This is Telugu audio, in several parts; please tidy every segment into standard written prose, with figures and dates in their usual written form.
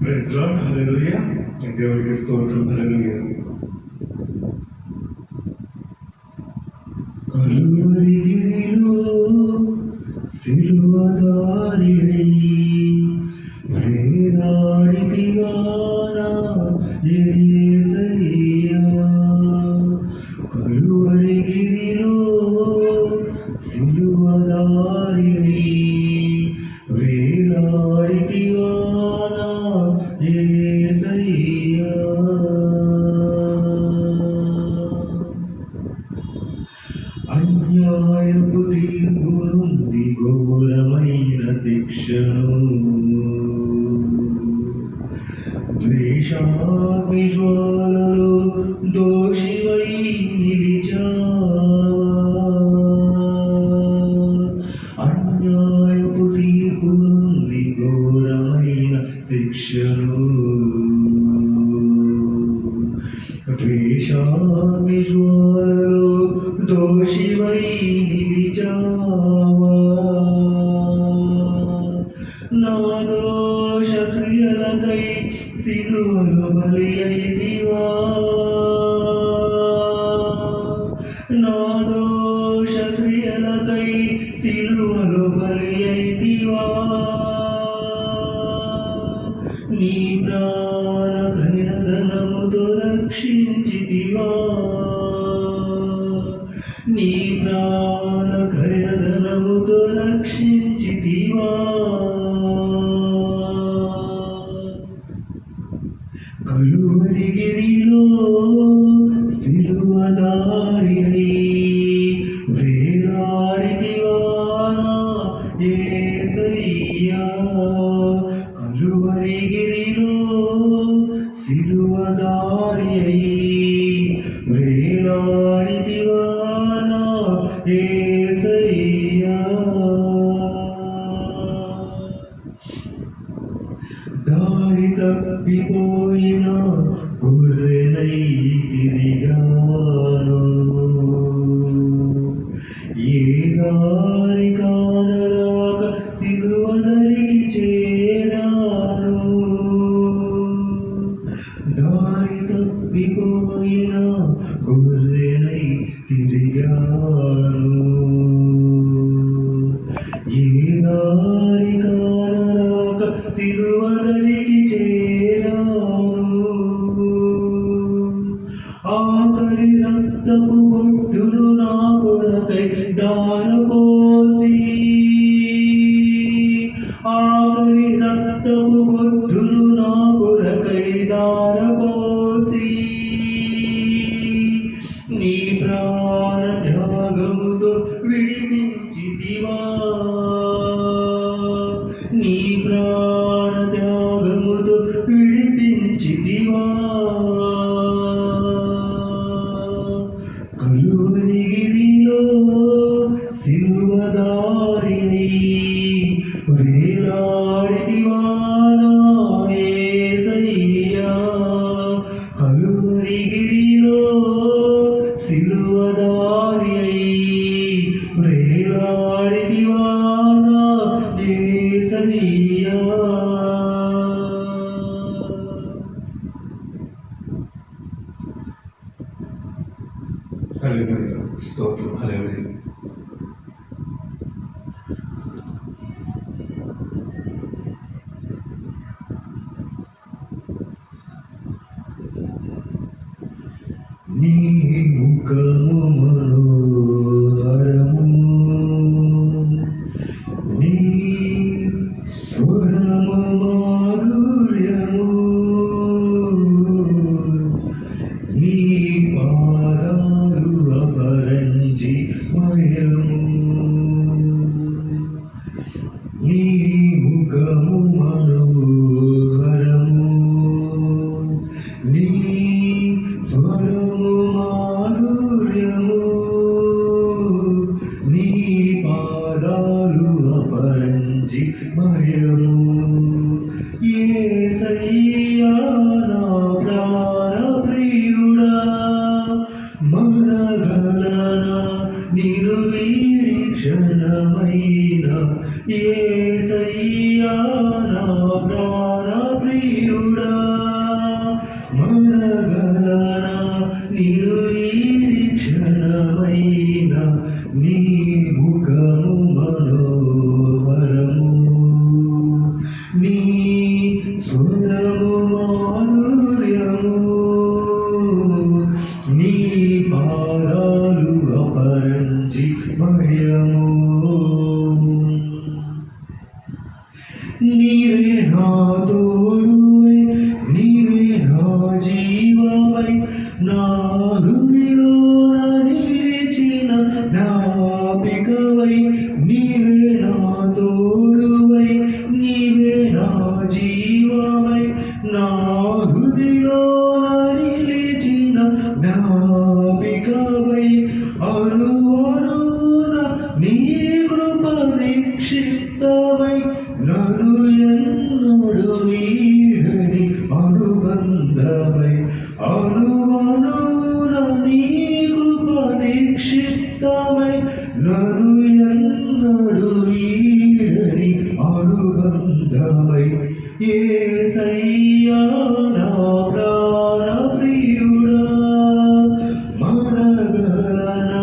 ప్రైజ్ లార్డ్, హల్లెలూయా. దేవునికి స్తోత్రం, హల్లెలూయా. కలువరిగిరిలో సిలువదారియై వేలాడితివా నా యేసయ్యా. కలువరిగిరిలో సిలువదారియై వేలాడితివా నా యేసయ్యా. అన్యాయపు తీర్పు నుండి ఘోరమైన శిక్షను ద్వేషాగ్ని జ్వాలలో దోషివై నిలిచావా. అన్యాయపు తీర్పు నుండి ఘోరమైన శిక్షను ద్వేషాగ్ని జ్వాలలో దోషివై నిలిచావా. నా దోష క్రియలకై సిలువలో బలి అయితివా. నా దోష క్రియలకై సిలువలో బలి అయితివా. నీ ప్రాణ క్రయధనముతో రక్షించితివా. నీ ప్రాణ క్రయధనముతో రక్షించితివా. కలువరిగిరిలో సిలువదారియై వేలాడితివా నా యేసయ్యా. కలువరిగిరిలో సిలువదారియై వేలాడితివా నా యేసయ్యా. దారి తప్పిపోయిన గొర్రెనై తిరిగాను. ఏ దారి కానరాక సిలువ దరికి చేరాను. దారి తప్పిపోయిన గొర్రెనై తిరిగాను. ఏ దారి కానరాక సిలువ దరికి చేరాను. ఆఖరి రక్తపు బొట్టును నా కొరకై దారపోసి. ఆఖరి రక్తపు బొట్టును నా కొరకై దారపోసి. నీ ప్రాణ త్యాగముతో విడిపించితివా. నీ ప్రాణ త్యాగముతో విడిపించితివా. కలువరిగిరిలో సిలువదారియై వేలాడితివా నా యేసయ్యా. కలువరిగిరిలో సిలువదారియై వేలాడితివా నా యేసయ్యా. హల్లెలూయా, స్తోత్రం, హల్లెలూయా. నీ ముఖము మనోహరము, నీ స్వరము మాధుర్యము, నీ పాదాలు అపరంజి మయము. నీ ముఖము మనోహరము, నీ స్వరము మాధుర్యము, నీ పాదాలు అపరంజి మయము. యేసయ్యా నా ప్రాణ ప్రియుడా, మనగలనా నిను వీడి క్షణమైన. యేసయ్యా నా ప్రాణ ప్రియుడా, నీవే నా తోడువై నీవే నా జీవమై నా హృదయంలోన నిలిచిన జ్ఞాపికవై నీవే నా తోడువై నీవే నా జీవమై నా హృదయంలోన నిలిచిన జ్ఞాపికవై అనువనున నీ కృప నిక్షిప్తమై నన్ను ఎన్నడు వీడని అనుబంధమై అనువనున నీ కృప నిక్షిప్తమై నన్ను ఎన్నడు వీడని అనుబంధమై యేసయ్యా నా ప్రాణ ప్రియుడా మనగలనా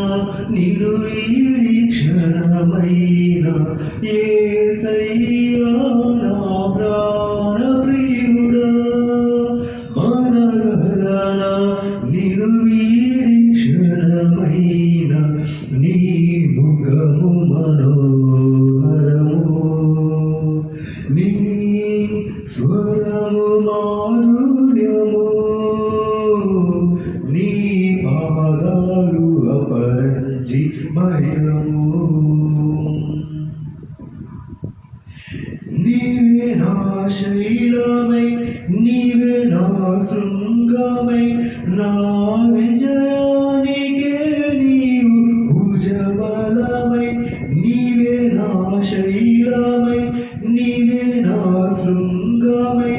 నిన్ను వీడి క్షణమైన యేసయ్యా నా ప్రాణ ప్రియుడా మనగలనా నిన్ను వీడి క్షణమైన నీ ముఖము మనోహరము నీ స్వరము మాధుర్యము నీ పాదాలు అపరంజిమయము నీవే నా శైలమై నీవే నా శృంగమై నా విజయానికే నీవు భుజబలమై నీవే నా శైలమై నీవే నా శృంగమై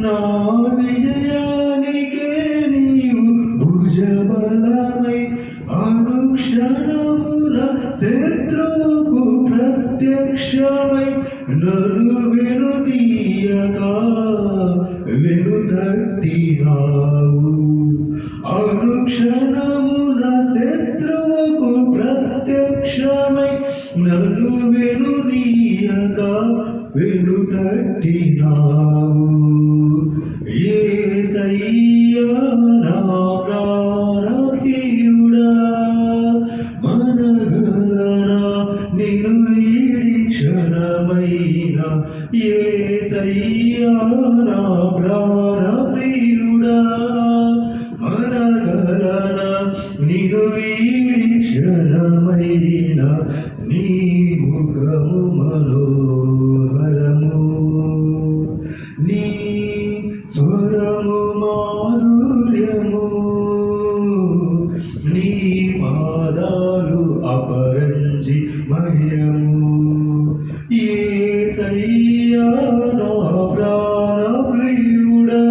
నా విజయానికే నీవు భుజబలమై అనుక్షణమున శత్రువుకు ప్రత్యక్షమై నన్ను వెనుదీయక వెనుతట్టినావు అనుక్షణమున శత్రువుకు ప్రత్యక్షమై నన్ను వెనుదీయక వెనుతట్టినావు యేసయ్యా నా ప్రాణ ప్రియుడా మనగలనా నిన్ను వీడి క్షణమైన యేసయ్యా నా ప్రాణ ప్రియుడా మనగలనా నిన్ను వీడి క్షణమైన నీ ముఖము మనోహరము నీ స్వరము మాధుర్యము నీ పాదాలు అపరంజిమయము యేసయ్యా నా ప్రాణ ప్రియుడా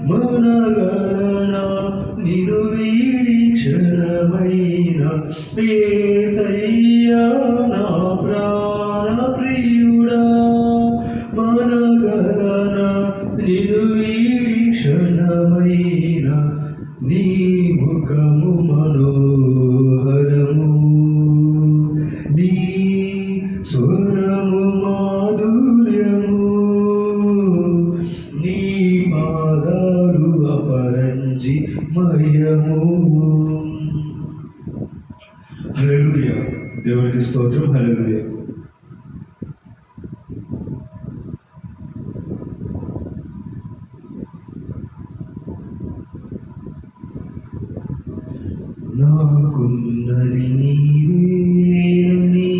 మనగలనా నిన్ను వీడి క్షణమైన యేసయ్యా నా ప్రాణ ప్రియుడా మనగలనా నిన్ను వీడి క్షణమైన నీ ముఖము మనోహరము నీ స్వరము మాధుర్యము నీ పాదాలు అపరంజిమయము. హల్లెలూయా. దేవునికి స్తోత్రం. హల్లెలూయా. నాకున్నది నీవేనని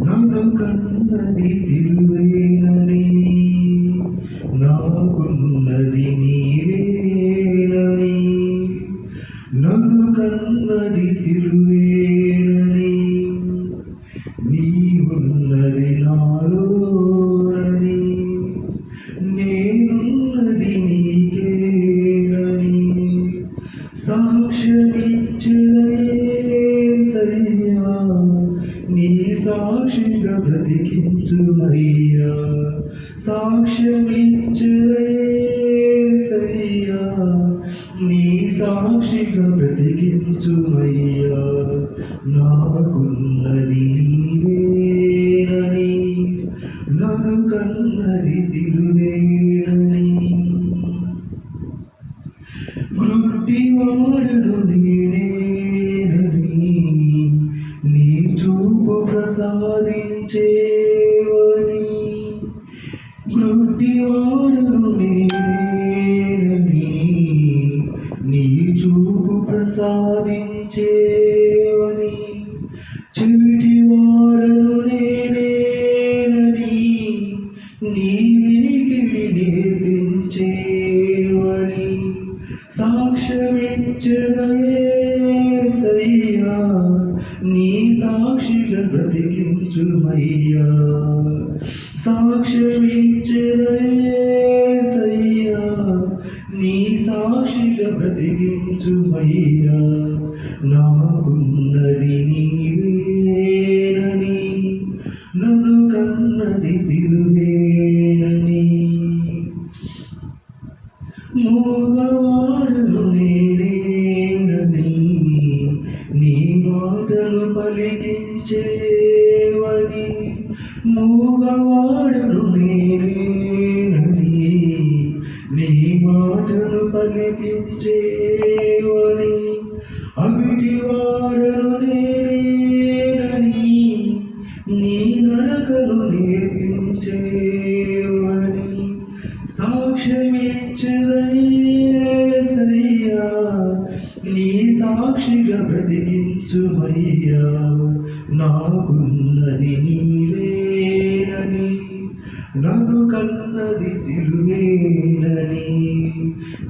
నన్ను కన్నది సిలువేనని నాకున్నది నీవేనని నన్ను కన్నది సిలువేనని నీవున్నది నాలోనని నేనున్నది నీకేనని సాక్ష్యమిచ్చయ్యా నీ సాక్షిగా బ్రతికించుమయ్యా సాక్ష్యమిచ్చయ్యా నీ సాక్షిగా బ్రతికించుమయ్యా నాకున్నది నీవేనని నన్ను కన్నది సిలువేనని గుడ్డివాడును నేనేనని నీ చూపు ప్రసాదించేవని యేసయ్యా నీ సాక్షిగా బ్రతికించుమయ్యా సాక్ష్యమిచ్చెదయేసయ్యా నీ సాక్షిగా బ్రతికించుమయ్యా నాకున్నది నీవేనని నన్ను కన్నది సిలువేనని మూగవాడను నేనేనని నీ మాటలు పలికించేవని మూగవాడను నేనేనని నీ మాటలు పలికించేవని అవిటివాడను నేనేనని నీ నడకలు నేర్పించేవని సాక్ష్యమిచ్చెదయేసయ్యా నీ సాక్షిగా బ్రతికించుమయ్యా నాకున్నది నీవేనని నన్ను కన్నది సిలువేనని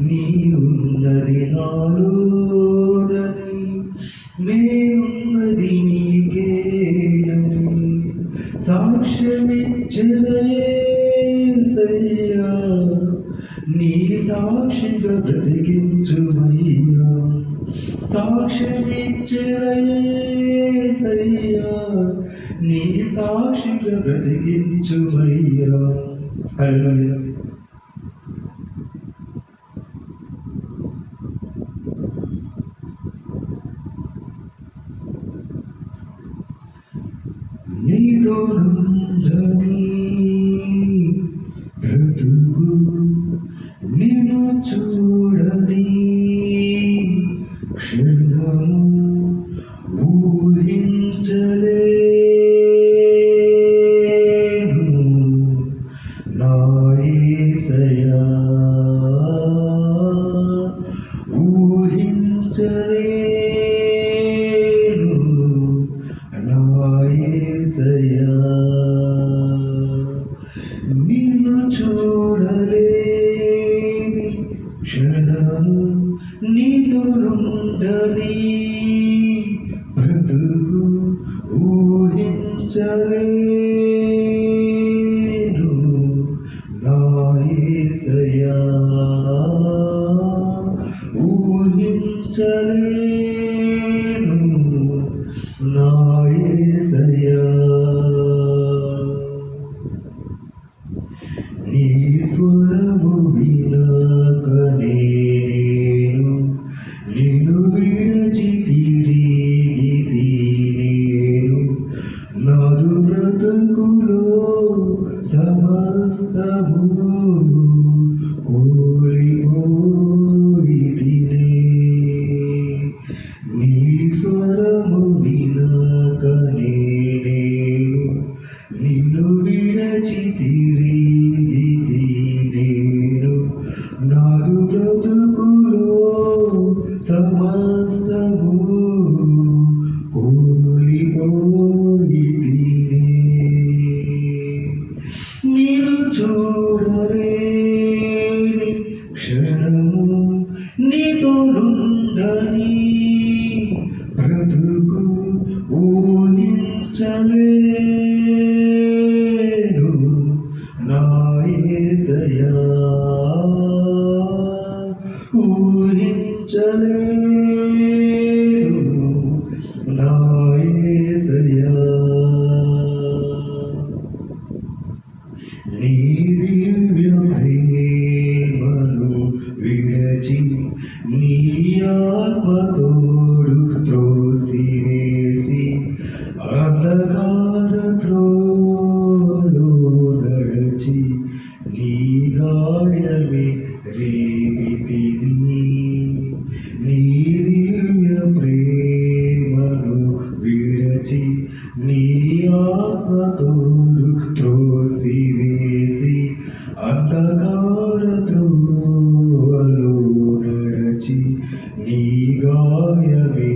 నీ ఉన్నది నాలోనని నేనున్నది నీకేనని సాక్ష్యమిచ్చెదయేసయ్యా నీ సాక్షిగా బ్రతికించుమయ్యా సాక్ష్యమిచ్చెదయేసయ్యా నీ సాక్షిగా బ్రతికించుమయ్యా హల్లెలూయా. నీతో నుండని బ్రతుకు నిన్ను చూడని క్షణము ఊహించలేను నా యేసయ్యా ఊహించలేను నా యేసయ్యా నిన్ను చూడలేని క్షణము నీతో నుండని బ్రతుకు ఊహించలేను నా యేసయ్యా ఊహించలేను నా యేసయ్యా నీ స్వరము వినక నేను నిన్ను విడిచి తిరిగితి నేను నాదు బ్రతుకులో సమస్తము కోల్పోయితినే నీ స్వరము వినక నేను నిన్ను విడిచి తిరిగితి నేను నాదు బ్రతుకులో సమస్తము కోల్పోయితినే నిన్ను చూడలేని క్షణము నీతో నుండని బ్రతుకు ఊహించలేను నా యేసయ్యా ఊహించలేను నా యేసయ్యా నీ దివ్య ప్రేమను విడచి నీ ఆత్మతోడు త్రోసివేసి అంధకార త్రోవలో నడచి నీ గాయమే రేపితిని నీ దివ్య ప్రేమను విడచి నీ ఆత్మతోడు త్రోసివేసి అంధకార త్రోవలో నడచి నీ గాయమే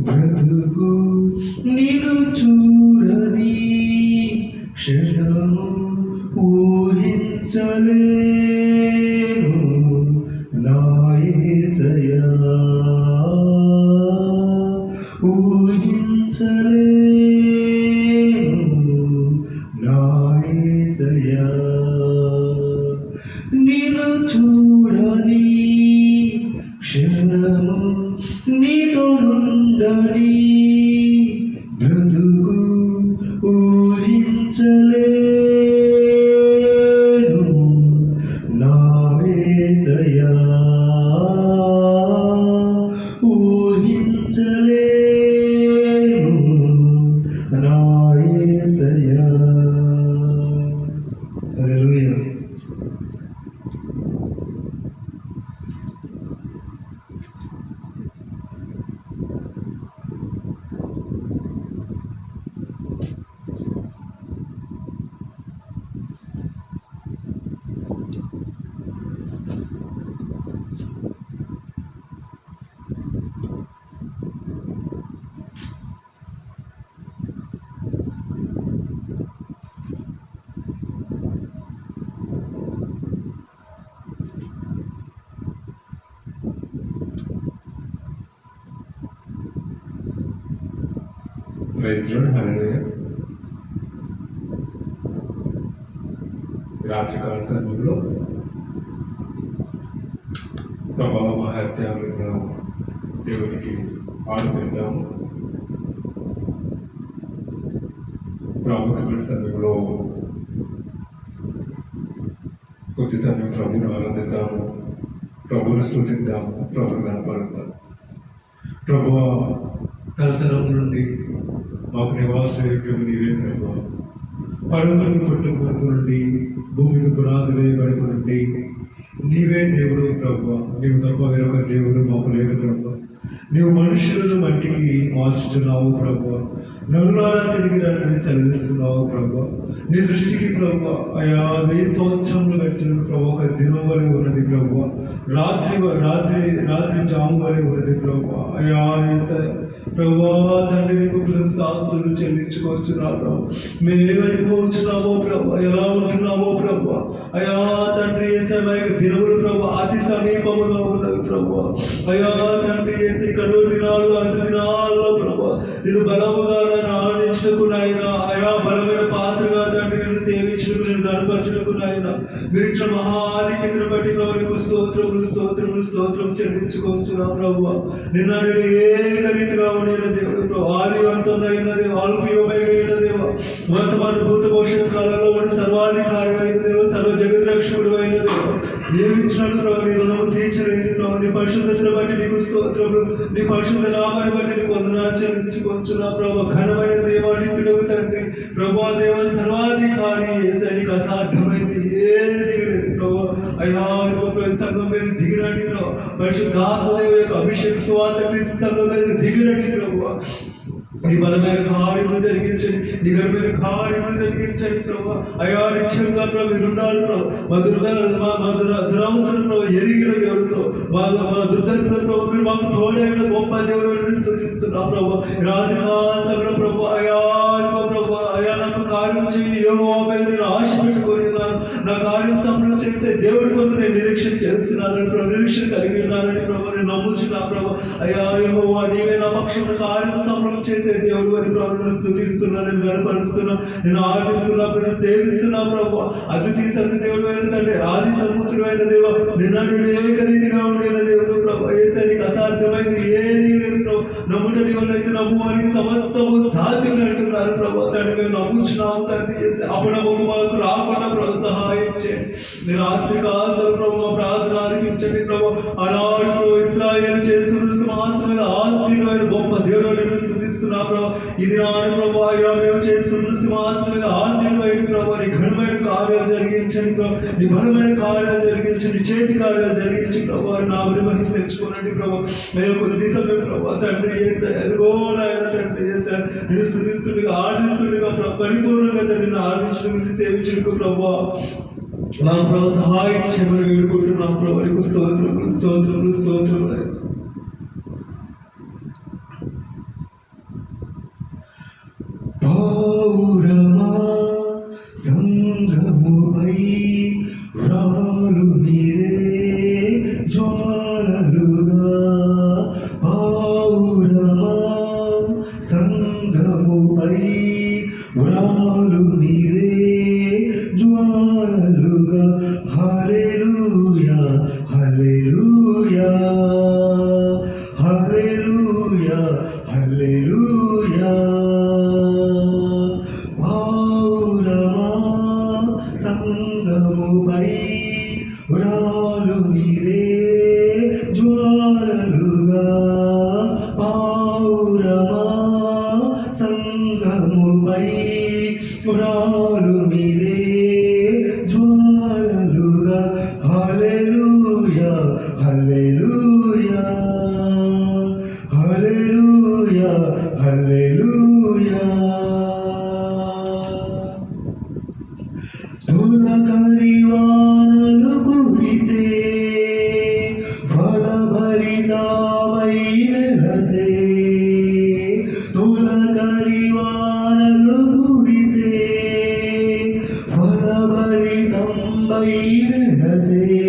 బ్రతుకు నిన్ను చూడని క్షణము ఊహించలేను నా యేసయ్యా ఊహించలేను నా యేసయ్యా నిన్ను చూడని క్షణము నీతో ఉండని బ్రతుకు ఊహించలేను నా యేసయ్యా ఊహించలేను నా యేసయ్యా. హల్లెలూయా. Praise lord. హల్లెలూయా. రాత్రికాల సమయంలో ప్రభావ మహత్యాలను దేవునికి ఆడుపెడతాము. ప్రాముఖ్యమైన సమయంలో కొద్ది సమయం ప్రభుని ఆనందిద్దాము, ప్రభుని స్తుతిద్దాము, ప్రభుని కనపడతాము. ప్రభువా, తరతరం నుండి మాకు నివాసయోగ్యము నీవే ప్రభువా. పర్వతము కొట్టుకు నుండి భూమికి పునాది వేయబడుకు నుండి నీవే దేవుడు ప్రభువా. నీవు తప్ప వేరొక దేవుడు మాకు లేదు ప్రభువా. నీవు మనుషులను మట్టికి మార్చుతున్నావు ప్రభువా. నలులారా తిరిగి రండి సెలవిస్తున్నావు ప్రభువా. నీ దృష్టికి ప్రభువా అయా 1000 సంవత్సరములు గడిచిన ప్రభు ఒక దినం వలె ఉన్నది ప్రభువా. రాత్రి జాము వలె ఉన్నది ప్రభువా. అయా ప్రభువా తండ్రి నీకు కృతజ్ఞతాస్తుతులు చెల్లించుకోవచ్చున్నా ప్రభు. మేమేమైపోవచ్చున్నామో ప్రభు, ఎలా ఉంటున్నామో ప్రభు. అయా తండ్రి ఏసమైక దినములు ప్రభు అతి సమీపములో ఉన్నవి ప్రభు. అయా తండ్రి ఏసి కడువు దినాలు అంత దినాల్లో ప్రభు నేను బలముగా ఆనందించటకు నాయన, అయా బలమైన పాత్రగా తండ్రి నేను సేవించటకు, నేను కనపరచటకు నాయన మీరు ఇచ్చిన మహాధిక్యతను బట్టి ప్రభు నీకు స్తోత్రం చెల్లించుకోవచ్చున్నా ప్రభు. నిన్న నేను ఏకరీతిగా ఉండిన దేవుడు ప్రభు, ఆది అంతం అయిన దేవ, ఆల్ఫీయమైన దేవ, వర్తమాన భూత భవిష్యత్ కాలంలో ఉండి సర్వాధికారి అయిన దేవ, సర్వ జగద్రక్షకుడు అయిన దేవ, ఏమిచ్చినట్టు ప్రభు నీ రుణము తీర్చలేదు ప్రభు. నీ పరిశుద్ధతను బట్టి నీకు స్తోత్రములు, నీ పరిశుద్ధ నామాన్ని బట్టి నీకు వందనాలు చెల్లించుకోవచ్చున్నా ప్రభు. ఘనమైన దేవానితుడవు తండ్రి ప్రభు, దేవ సర్వాధికారి యేసయ్య, నీకు అసాధ్యమైంది ఏది లేదు ప్రభు. అయ్యా సంఘం మీద దిగిరండి ప్రభు. పరిశుద్ధాత్మదేవ యొక్క అభిషేక సువార్త సంఘం మీద దిగిరండి ప్రభు. నీ బలమైన కార్యములు జరిగించండి, నీ ఘనమైన కార్యములు జరిగించండి ప్రభు. అయా నిత్యంగా ప్రభు మీరున్నారు ప్రభు. మా దురవసరం ప్రభు ఎరిగిన దేవుడు ప్రభు, మా దుర్దర్శన ప్రభు మీరు మాకు తోడైన గొప్ప దేవుడు స్తుతిస్తున్నాం ప్రభు. రాజకాశంలో ప్రభు అయా ప్రభు, అయా నాకు కార్యం చేయి, యెహోవా మీద నేను ఆశ పెట్టుకొని నా కార్యం సంపూర్ణ చేస్తే దేవుడి కొంత నేను నిరీక్షణ చేస్తున్నానని ప్రభు, నిరీక్షణ కలిగి ఉన్నానని ప్రభు నేను నమ్ముచున్నా ప్రభు. అయ్యా యెహోవా నీవే నా పక్షంలో కార్యం సంపూర్ణ చేసే దేవుడు అని ప్రభు నేను స్తుతిస్తున్నా, నేను కనపరుస్తున్నా, నేను ఆరాధిస్తున్నా, నేను సేవిస్తున్నా ప్రభు. అతిథి సత్య దేవుడు అయిన తండ్రి, ఆది సముద్రుడు అయిన దేవ, నిన్న ఏకరీతిగా ఉండిన దేవుడు ప్రభు. యేసయ్య నీకు అసాధ్యమైంది ఏది లేదు ప్రభు. నమ్ముట నీ వల్ల అయితే నమ్మువానికి సమస్తము సాధ్యం అంటున్నారు ప్రభు. తండ్రి మేము నమ్ముచున్నాము తండ్రి. అప్పుడప్పుడు మాకు రాకుండా ప్రభు సహాయం చేయండి. మీరు ఆత్మిక ఆశలు ప్రభు మా ప్రార్థన ఆలకించండి ప్రభు. అలాంటి ప్రభు ఇశ్రాయేలు చేస్తున్న సింహాసనం మీద ఆశీర్వాదమైన గొప్ప దేవుడు నేను స్తుతిస్తున్నా ప్రభు. ఇది నాడు ప్రభు అయ్యా మేము చేస్తున్న సింహాసనం మీద ఆశీర్వాదమైన ప్రభు. నీ ఘనమైన కార్యాలు జరిగించండి ప్రభు, నీ బలమైన కార్యాలు జరిగించండి, చేతి కార్యాలు జరిగించి ప్రభు. నా మహిమ తెచ్చుకోనండి ప్రభు. మేము కొద్ది సమయం ప్రభు తండ్రి యేసయ్య, ఎదుగో నాయన తండ్రి యేసయ్య నేను స్తుతిస్తుండగా ఆరాధిస్తుండగా ప్రభు పరిపూర్ణంగా తండ్రి ఆరాధించడం సేవించడానికి ప్రభు మా ప్రభు సహాయం చేయమని వేడుకుంటున్నాం ప్రభు. నీకు స్తోత్రములు. పురాలు మీరే జ్వాలలుగా హల్లెలూయా హల్లెలూయా హల్లెలూయా హల్లెలూయా పావురమా సంగముపై పురాలు మీరే జ్వాలలుగా పావురమా సంగముపై పురాలు మీరే జ్వాలలుగా హల్లెలూయా హల్లెలూయా హల్లెలూయా హల్లెలూయా తొలకరి వానలు కురిసే ఫలభరితమై వెలసే తొలకరి వానలు కురిసే ఫలభరితమై వెలసే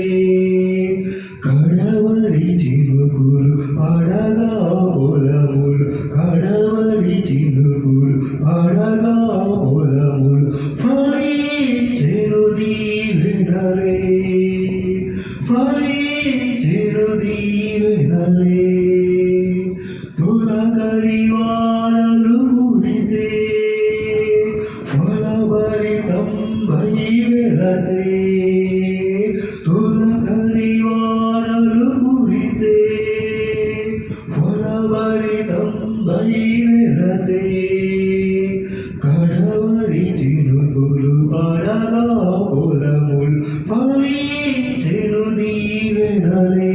కడవరి చినుకులు పడగా పొలములు కడవరి చినుకులు పడగా పొలములు ఫలించెను దీవెనలే ఫలించెను దీవెనలే తొలకరి వానలు కురిసే ఫలభరితమై వెలసే తొలకరి వానలు కురిసే ఫలభరితమై వెలసే కడవరి చినుకులు పడగా పొలములు ఫలించెను దీవెనలే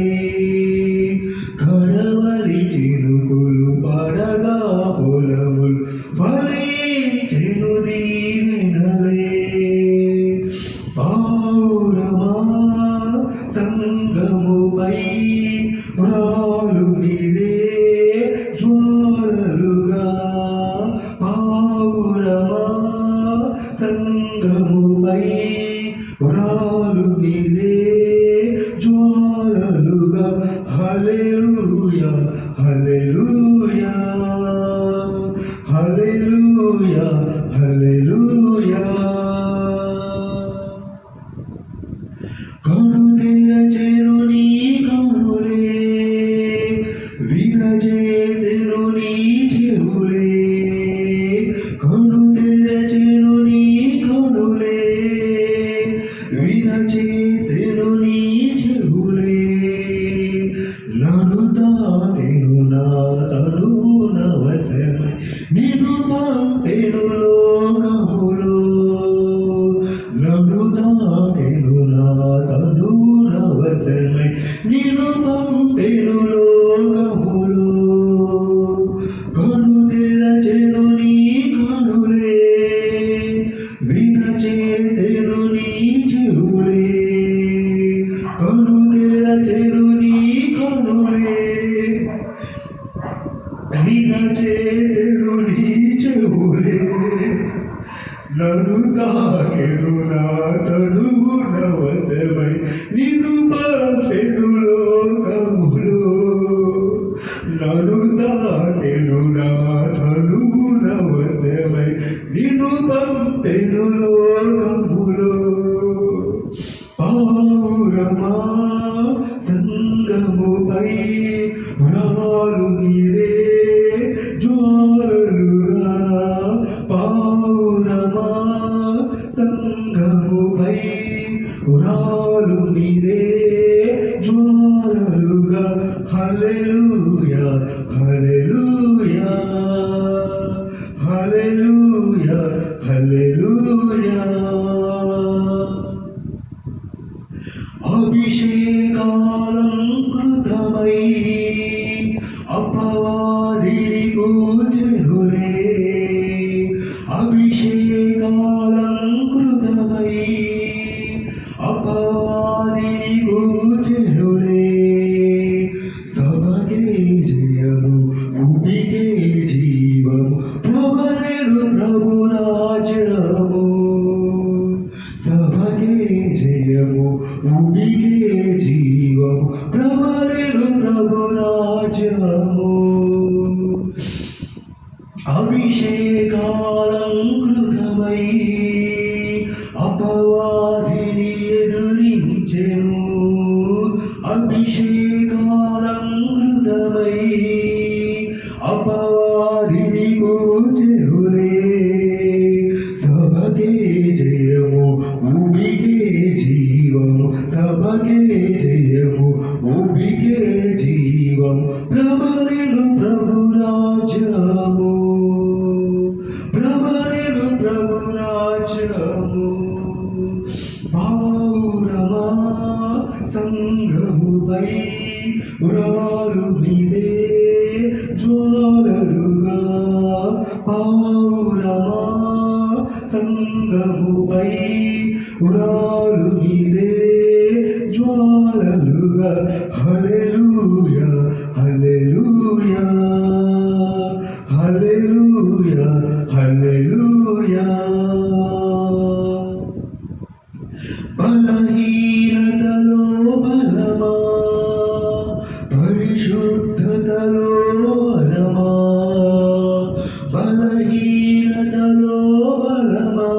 కడవరి చినుకులు పడగా పొలములు ఫలించెను దీవెనలే పావురమా సంగముపై పురాలు మీరే జ్వాలలుగా పావురమా సంగముపై పురాలు మీరే జ్వాలలుగా హల్లెలూయా హల్లెలూయా హల్లెలూయా హల్లెలూయా కను తెరచెను నీ కనులే విరజేసెను నీ చెవులే కను తెరచెను నీ కనులే విరజేసెను నీ చెవులే నన్ను తానెను నా తనువు నవసమై నిన్ను పంపెను లోకములో నన్ను తానెను నా తనువు నవసమై నిన్ను పంపెను లోకములో కను తెరచెను నీ కనులే విరచేసెను నీ చెవులే కను తెరచెను నీ కనులే విరచేసెను నీ చెవులే నన్ను తాకెను నా తనువు నవసమై నిన్ను పంపెను లోకములో నన్ను తాకెను నా తనువు నవసమై నిన్ను పంపెను లోకములో పావురమా సంగముపై పురాలు మీరే జ్వాలలుగా పావురమా సంగముపై పురాలు మీరే జ్వాలలుగా హల్లెలూయా హల్లెలూయా హల్లెలూయా హల్లెలూయా అభిషేకాలంకృతమై అపవాదిని కూచెనులే అభిషేకాలంకృతమై అపవాదిని కూచెనులే సభకే జయము భూమికే జీవము ప్రబలెను ప్రభురాజ్యము సభకే జయము భూమికే జీవము ప్రబలెను ప్రభురాజ్యము అభిషేకాలంకృతమై అభిషేకాలంకృతమై అపవాదిని కూచెరులే సభకే జయము భూమికే జీవము సభకే జయము భూమికే జీవం ప్రభరేను ప్రభు రాజ్యము ప్రభరేను ప్రభు రాజ్యము పౌరమా సంఘముపై ఉరాలు మీదే జ్వాలలుగా పౌరమా సంఘముపై ఉరాలు మీదే జ్వాలలుగా హల్లెలూయా హల్లెలూయా హల్లెలూయా హల్లెలూయా బలహీనతలో బలమా పరిశుద్ధతలో వరమా బలహీనతలో బలమా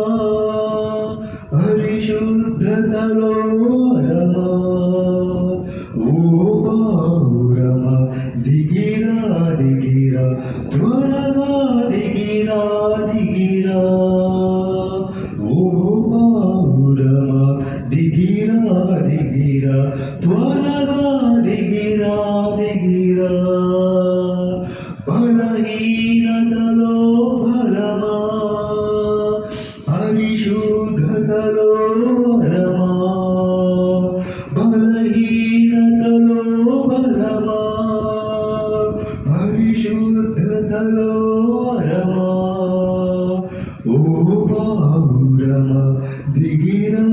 పరిశుద్ధతలో వరమా ఓ పౌరమా దిగిరా దిగిరా త్వరగా దిగిరా దిగిరా ఓ పౌరమా దిగిరా దిగిరా త్వరగా దిగిరా దిగిరా బలహీనతలో బలమా పరిశుద్ధతలో వరమా బలహీనతలో బలమా పరిశుద్ధతలో వరమా ఓ పౌరమా దిగిరా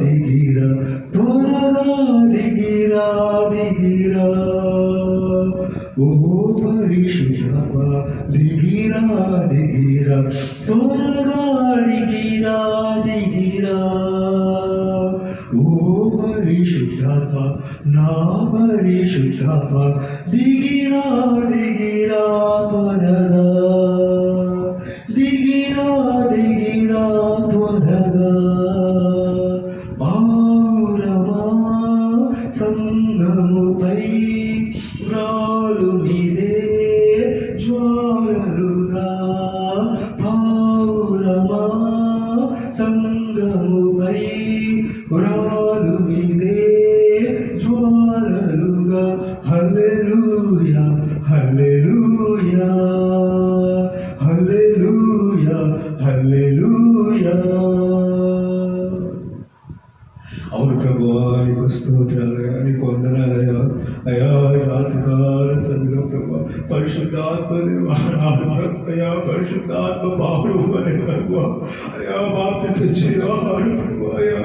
దిగిరా త్వరగా దిగిరా దిగిరా ఓ పరిశుద్ధమా దిగిరా దిగిరా త్వరగా దిగిరా దిగిరా ఓ పరిశుద్ధాత్మ నా పరిశుద్ధాత్మ దిగిరా దిగిరా త్వరగా దిగిరా దిగిరా త్వరగా పౌరమా సంఘముపై రాలు మీదే జ్వాలలుగా పౌరమా సంఘముపై రాలు మీదే జ్వాలలుగా హల్లెలూయా హల్లెలూయా హల్లెలూయా హల్లెలూయా. అవును ప్రభువా, నీకు స్తోత్రాలయ్యా, నీకు వందనాలయ్యా. అయ్యా రాత్రికాల సందులో ప్రభా పరిశుద్ధాత్మదేవా అయ్యా పరిశుద్ధాత్మ పాడు అనే ప్రభువా అయ్యా బాప్తిసం చేయవాడు ప్రభు అయ్యా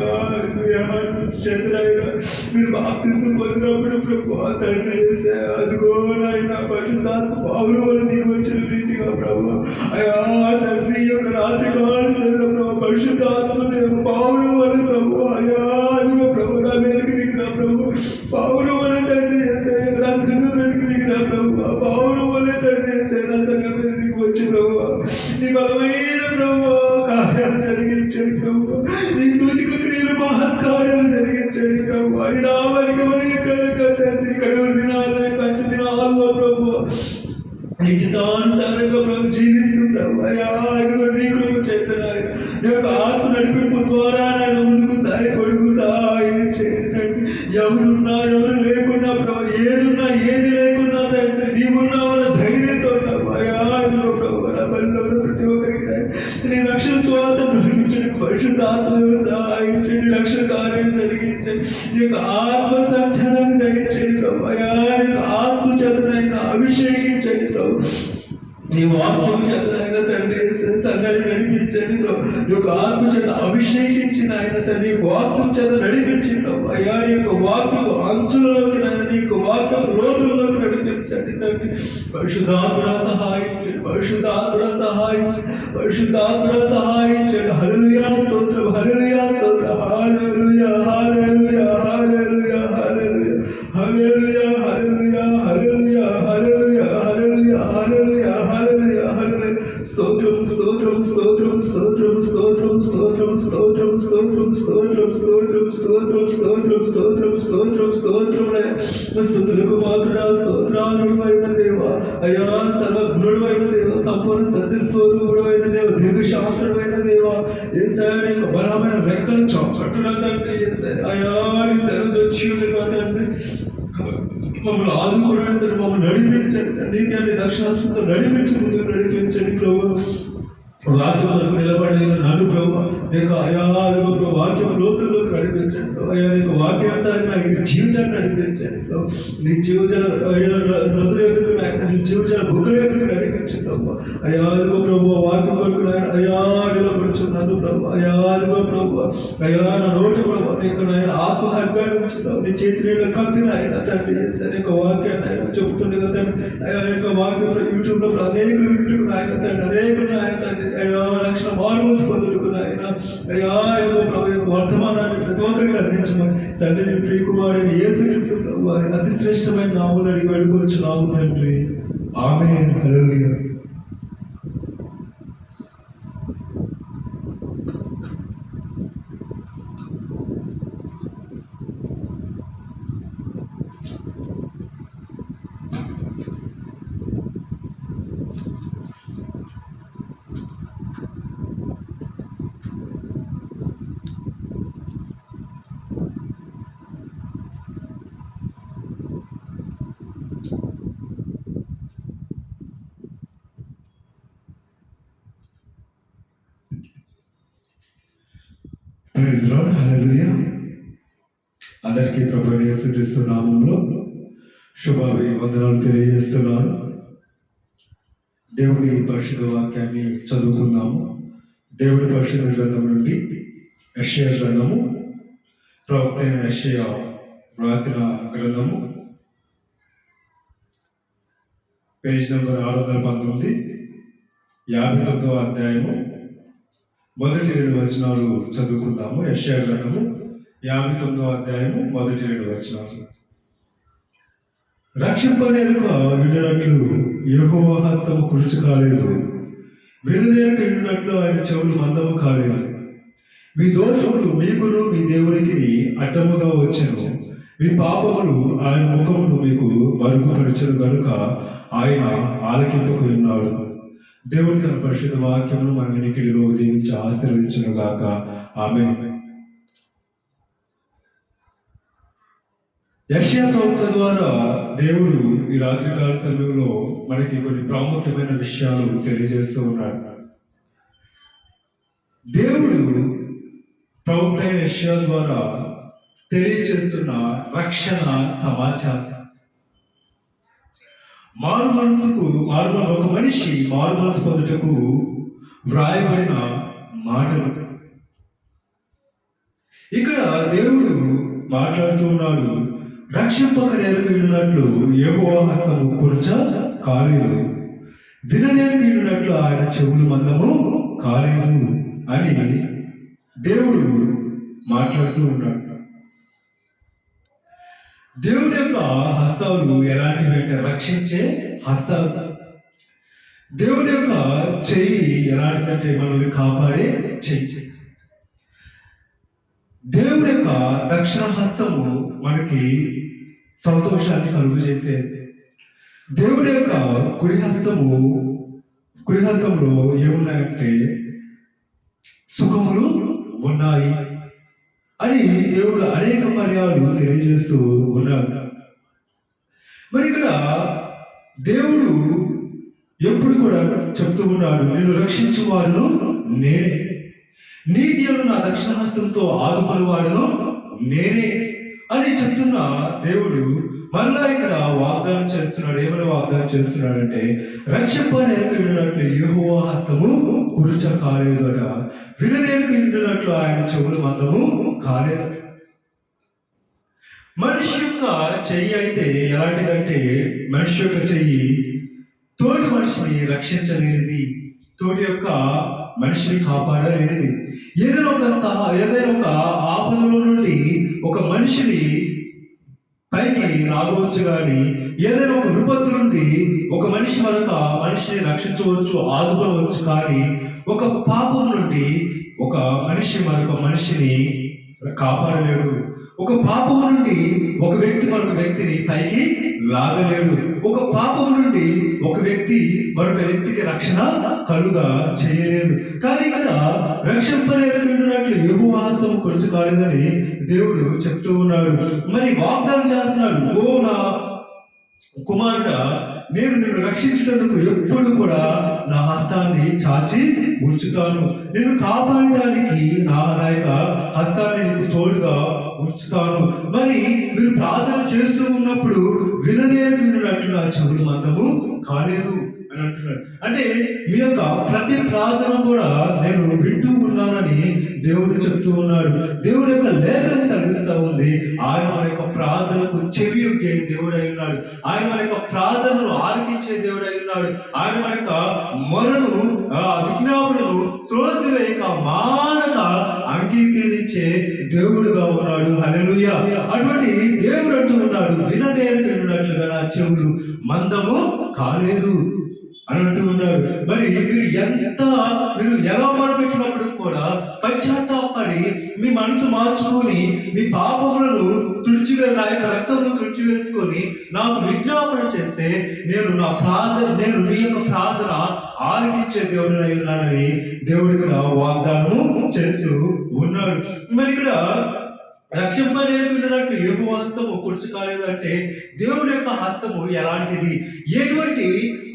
చేతులైనా మీరు బాప్తిసం పొందినప్పుడు ప్రభు తండ్రి చేస్తే అదిగో నాయన పరిశుద్ధాత్మ పావులు వల్ల నీకు వచ్చిన రీతిగా ప్రభు అయ్యా తండ్రి యొక్క రాత్రికాల సందులో ప్రభు పరిశుద్ధాత్మదేవ పావులు వల్ల ప్రభు అయ్యా అదిగో ప్రభు నా మీదకి దిగిన ప్రభు పావులు వల్ల తండ్రి చేస్తే నా సంఘం మీదకి దిగిన ప్రభు పావులు వల్ల తండ్రి చేస్తే నా సంఘం మీద దిగి వచ్చి ప్రభు నీ బలమైన ప్రభు కార్యాలు జరిగించండి ప్రభు నీ సూచిక క్రియలు మహత్కార్యాలు జరిగించండి ప్రభు అది నా వర్గమైన కనుక తండ్రి కడుగు దినాలు కంచు దినాల్లో ప్రభు నిశ్చితానుసారంగా ప్రభు జీవిస్తూ ప్రభు అయ్యా నీ కృప చేతనాయ నీ యొక్క ఆత్మ నడిపింపు ద్వారా ఆయన ముందుకు సహాయపడుకు సహాయం చేయండి. ఎవరున్నా ఎవరు లేకున్నా ప్రభు ఏదున్నా ఏది లేకున్నా తండ్రి నీవున్నావన్న ధైర్యంతో ప్రభు అయ్యా ఇదిగో ప్రభు నా బలిలో ప్రతి ఒక్కరికి నీ రక్షణ స్వార్థం ప్రకటించడానికి పరిశుద్ధ ఆత్మను సహాయించండి. రక్షణ కార్యం జరిగించండి. నీ యొక్క ఆత్మ సంచారాన్ని తగ్గించండి ప్రభు అయ్యా నీ యొక్క ఆత్మ చేతనైనా అభిషేకించండి ప్రభు నీ వాక్యం చేతనైనా తండ్రి సంఘాన్ని నడిపించండి ప్రభు నీ యొక్క ఆత్మ చేత అభిషేకించిన ఆయన తండ్రి వాక్యం చేత నడిపించింది ప్రభు అయ్యా నీ యొక్క వాక్యం అంచులలోకి నీ యొక్క వాక్యం రోజుల్లోకి నడిపించండి తండ్రి పరిశుద్ధాత్మ సహాయించండి పరిశుద్ధాత్మ సహాయించండి పరిశుద్ధాత్మ సహాయించండి. హల్లెలూయా స్తోత్రం హల్లెలూయా స్తోత్రం హల్లెలూయా హల్లెలూయా హల్లెలూయా హల్లెలూయా హల్లెలూయా హల్లెలూయా హల్లెలూయా హల్లెలూయా హల్లెలూయా హల్లెలూయా హల్లెలూయా స్తోత్రం స్తోత్రం స్తోత్రం స్తోత్రం స్తోత్రం స్తోత్రం స్తోత్రం స్తోత్రం స్తోత్రం స్తోత్రం స్తోత్రం స్తోత్రం స్తోత్రం స్తోత్రం స్తోత్రం స్తుతులకు పాత్రుడా, స్తోత్రాలుడు అయిన దేవ, అయా సర్వజ్ఞుడు అయిన దేవ, సంపూర్ణ సత్యస్వరూపుడు అయిన దేవ, దీర్ఘశాస్త్రుడు అయిన దేవ, యేసయ్య నీకు బలమైన రెక్కలు చొక్కట్టున తండ్రి, యేసయ్య అయా నీ సెలవు చొచ్చుగా తండ్రి, మమ్మల్ని ఆదుకోవడానికి మమ్మల్ని నడిపించండి తండ్రి, నీ దక్షిణాస్తంతో నడిపించి ముందుకు నడిపించండి ప్రభు. వాక్యం వరకు నిలబడి నన్ను ప్రభు నీకు అయా ప్రభు వాక్యం లోతుల్లోకి నడిపించండి అయ్యా, నీకు వాక్యాన్ని నాకు జీవితాన్ని నడిపించండి నీ జీవజల నదులు ఎదుగు నీ జీవజల బుగ్గలు ఎదుగు నడిపించండి అయ్యా ప్రభు వాక్యం కొరకు అయ్యా నిలబడుచున్నాను ప్రభు, అయ్యా ప్రభు అయ్యా నా నోటి ప్రభు నీకు నాయన ఆత్మ ఖడ్గాడించున్నావు, నీ చేతి నీళ్ళు కప్పిన ఆయన తండ్రి చేస్తాను యొక్క వాక్యాన్ని ఆయన చెబుతుండే కదా తండ్రి, అయ్యా యొక్క వాక్యం యూట్యూబ్లో అనేకులు వింటున్నాను ఆయన తండ్రి, అనేకులు ఆయన తండ్రి అయ్యా లక్షణ మార్మోస్ పొందుకున్న ఆయన అయ్యా ప్రభు యొక్క వర్తమానాన్ని ప్రతి ఒక్కరికి అందించమని తండ్రి నీ ప్రియకుమారుని యేసుక్రీస్తు ప్రభు వారి అతి శ్రేష్టమైన నామమున అడిగి వేడుకొచ్చున్నాము తండ్రి, ఆమేన్. హల్లెలూయా. Praise lord. హల్లెలూయా. అందరికీ ప్రభువైన యేసుక్రీస్తు నామములో శుభాభివందనాలు తెలియజేస్తున్నాను. దేవుని పరిశుద్ధ వాక్యాన్ని చదువుకుందాము. దేవుని పరిశుద్ధ గ్రంథం నుండి యెషయా గ్రంథము, ప్రవక్త అయిన యెషయా వ్రాసిన గ్రంథము, పేజ్ నెంబర్ 619, 59వ అధ్యాయము, మొదటి 2 వచనాలు చదువుకుందాము. యెషయా గ్రంథము 59వ అధ్యాయము మొదటి 2 వచనాలు. రక్షింపనేరుక వినట్లు యెహోవా హస్తము కురుచు కాలేదు, విననేరుక విన్నట్లు ఆయన చెవులు మందము కాలేదు. మీ దోషములు మీకును మీ దేవునికి అడ్డముగా వచ్చెను, మీ పాపములు ఆయన ముఖమును మీకు మరుగుపరచెను కనుక ఆయన ఆలకింపుకు ఉన్నాడు. దేవుడి తన పరిశుద్ధ వాక్యమును మన వినికిడిలో దీవించి ఆశీర్వదించును గాక. ఆమేన్. యెషయా ప్రవక్త ద్వారా దేవుడు ఈ రాత్రికాల సమయంలో మనకి కొన్ని ప్రాముఖ్యమైన విషయాలు తెలియజేస్తూ ఉన్నాడు. దేవుడు ప్రవక్త అయిన యెషయా ద్వారా తెలియజేస్తున్న రక్షణ సమాచారం, ఒక మనిషి మారు మనసు పొందుటకు వ్రాయబడిన మాటలు. ఇక్కడ దేవుడు మాట్లాడుతూ ఉన్నాడు, రక్షింపక నేలకు విన్నట్లు యెహోవా హస్తము కురుచ కాలేదు, విననేలకు విన్నట్లు ఆయన చెవులు మందము కాలేదు అని దేవుడు మాట్లాడుతూ ఉన్నాడు. దేవుని యొక్క హస్తాలు ఎలాంటివి అంటే రక్షించే హస్తాలు. దేవుని యొక్క చెయ్యి ఎలాంటిదంటే మనల్ని కాపాడే చెయ్యి. దేవుని యొక్క దక్షిణ హస్తము మనకి సంతోషాన్ని కలుగు చేసేది. దేవుని యొక్క కుడి హస్తంలో ఏమున్నాయంటే సుఖములు ఉన్నాయి అని దేవుడు అనేక పర్యాలు తెలియజేస్తూ ఉన్నాడు. మరి ఇక్కడ దేవుడు ఎప్పుడు కూడా చెప్తూ ఉన్నాడు, నేను రక్షించు వాడును నేనే, నీతియును నా దక్షిణ హస్తంతో ఆదుకుని వాడును నేనే అని చెప్తున్న దేవుడు మళ్ళా ఇక్కడ వాగ్దానం చేస్తున్నాడు. ఏమైనా వాగ్దానం చేస్తున్నాడంటే, రక్షింపనేలకు విన్నట్లు యెహోవా హస్తము కురుచ కాలేదు అట, విననేలకు విన్నట్లు ఆయన చెవులు మందము కాలేదు. మనిషి యొక్క చెయ్యి అయితే ఎలాంటిదంటే, మనిషి యొక్క చెయ్యి తోటి మనిషిని రక్షించలేనిది, తోటి యొక్క మనిషిని కాపాడలేనిది. ఏదైనా ఒక ఆపదలో నుండి ఒక మనిషిని పైకి రావచ్చు, కానీ ఏదైనా ఒక విపత్తు నుండి ఒక మనిషి మనిషిని రక్షించవచ్చు, ఆదుకోవచ్చు, కానీ ఒక పాపం నుండి ఒక మనిషి మరొక మనిషిని కాపాడలేడు. ఒక పాపము నుండి ఒక వ్యక్తి మరొక వ్యక్తిని పైకి లాగలేడు. ఒక పాపము నుండి ఒక వ్యక్తి మరొక వ్యక్తికి రక్షణ కలుగా చేయలేదు. కానీ ఇక్కడ రక్షింపలేనట్లు యెహోవా హస్తము కొలుసు కాలేదని దేవుడు చెప్తూ ఉన్నాడు. మరి వాగ్దానం చేస్తున్నాడు, ఓ నా కుమారుడా, నేను నిన్ను రక్షించడానికి ఎప్పుడు కూడా నా హస్తాన్ని చాచి ఉంచుతాను. నిన్ను కాపాడడానికి నా యొక్క హస్తాన్ని నీకు తోడుగా ఉంచుతాను. మరి మీరు ప్రార్థన చేస్తూ ఉన్నప్పుడు విననట్లు నా చెవులు మందము కాలేదు అని అంటున్నాడు. అంటే మీ యొక్క ప్రతి ప్రార్థన కూడా నేను వింటూ ఉన్నానని దేవుడు చెప్తూ ఉన్నాడు. దేవుడి యొక్క లేఖనం చదివిస్తూ ఉంది. ఆయన మన యొక్క ప్రార్థనకు చెవి యొగ్గే దేవుడై ఉన్నాడు. ఆయన మన యొక్క ప్రార్థనను ఆలకించే దేవుడై ఉన్నాడు. ఆయన మన యొక్క మొరను విజ్ఞాపనను త్రోసివేయక మానక అంగీకరించే దేవుడుగా ఉన్నాడు. హల్లెలూయా. అటువంటి దేవుడు అంటూ ఉన్నాడు, వినదేరుకున్నట్లుగా నా చెవులు మందము కాలేదు అని అంటూ ఉన్నాడు. మరి మీరు ఎలా మొరపెట్టినప్పుడు కూడా పశ్చాత్తాపడి మీ మనసు మార్చుకొని మీ పాపములను నా యొక్క రక్తంలో తుడిచివేసుకొని నాకు విజ్ఞాపన చేస్తే నేను మీ యొక్క ప్రార్థన ఆలకించే దేవుడినై ఉన్నానని దేవుడు ఇక్కడ వాగ్దానం చేస్తూ ఉన్నాడు. మరి ఇక్కడ రక్షింపలేనట్లు యెహోవా హస్తము కొలుసు కాలేదు అంటే దేవుడి యొక్క హస్తము ఎలాంటిది, ఎటువంటి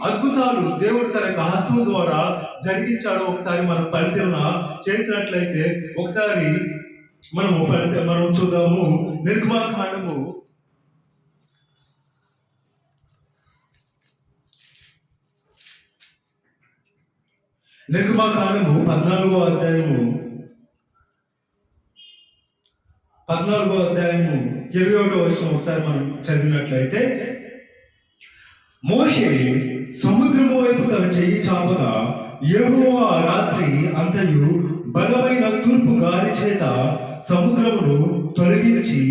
అద్భుతాలు దేవుడు తన యొక్క హస్తము ద్వారా జరిగించాడో ఒకసారి మనం పరిశీలన చేసినట్లయితే ఒకసారి మనం చూద్దాము. నిర్గమాకాండము 14వ అధ్యాయము 21వ వచనం ఒకసారి మనం చదివినట్లయితే, మోషే సముద్రము వైపు తన చెయ్యి చాపగా యెహోవా రాత్రి అంతయు బలమైన తూర్పు గాలి చేత సముద్రమును తొలగించి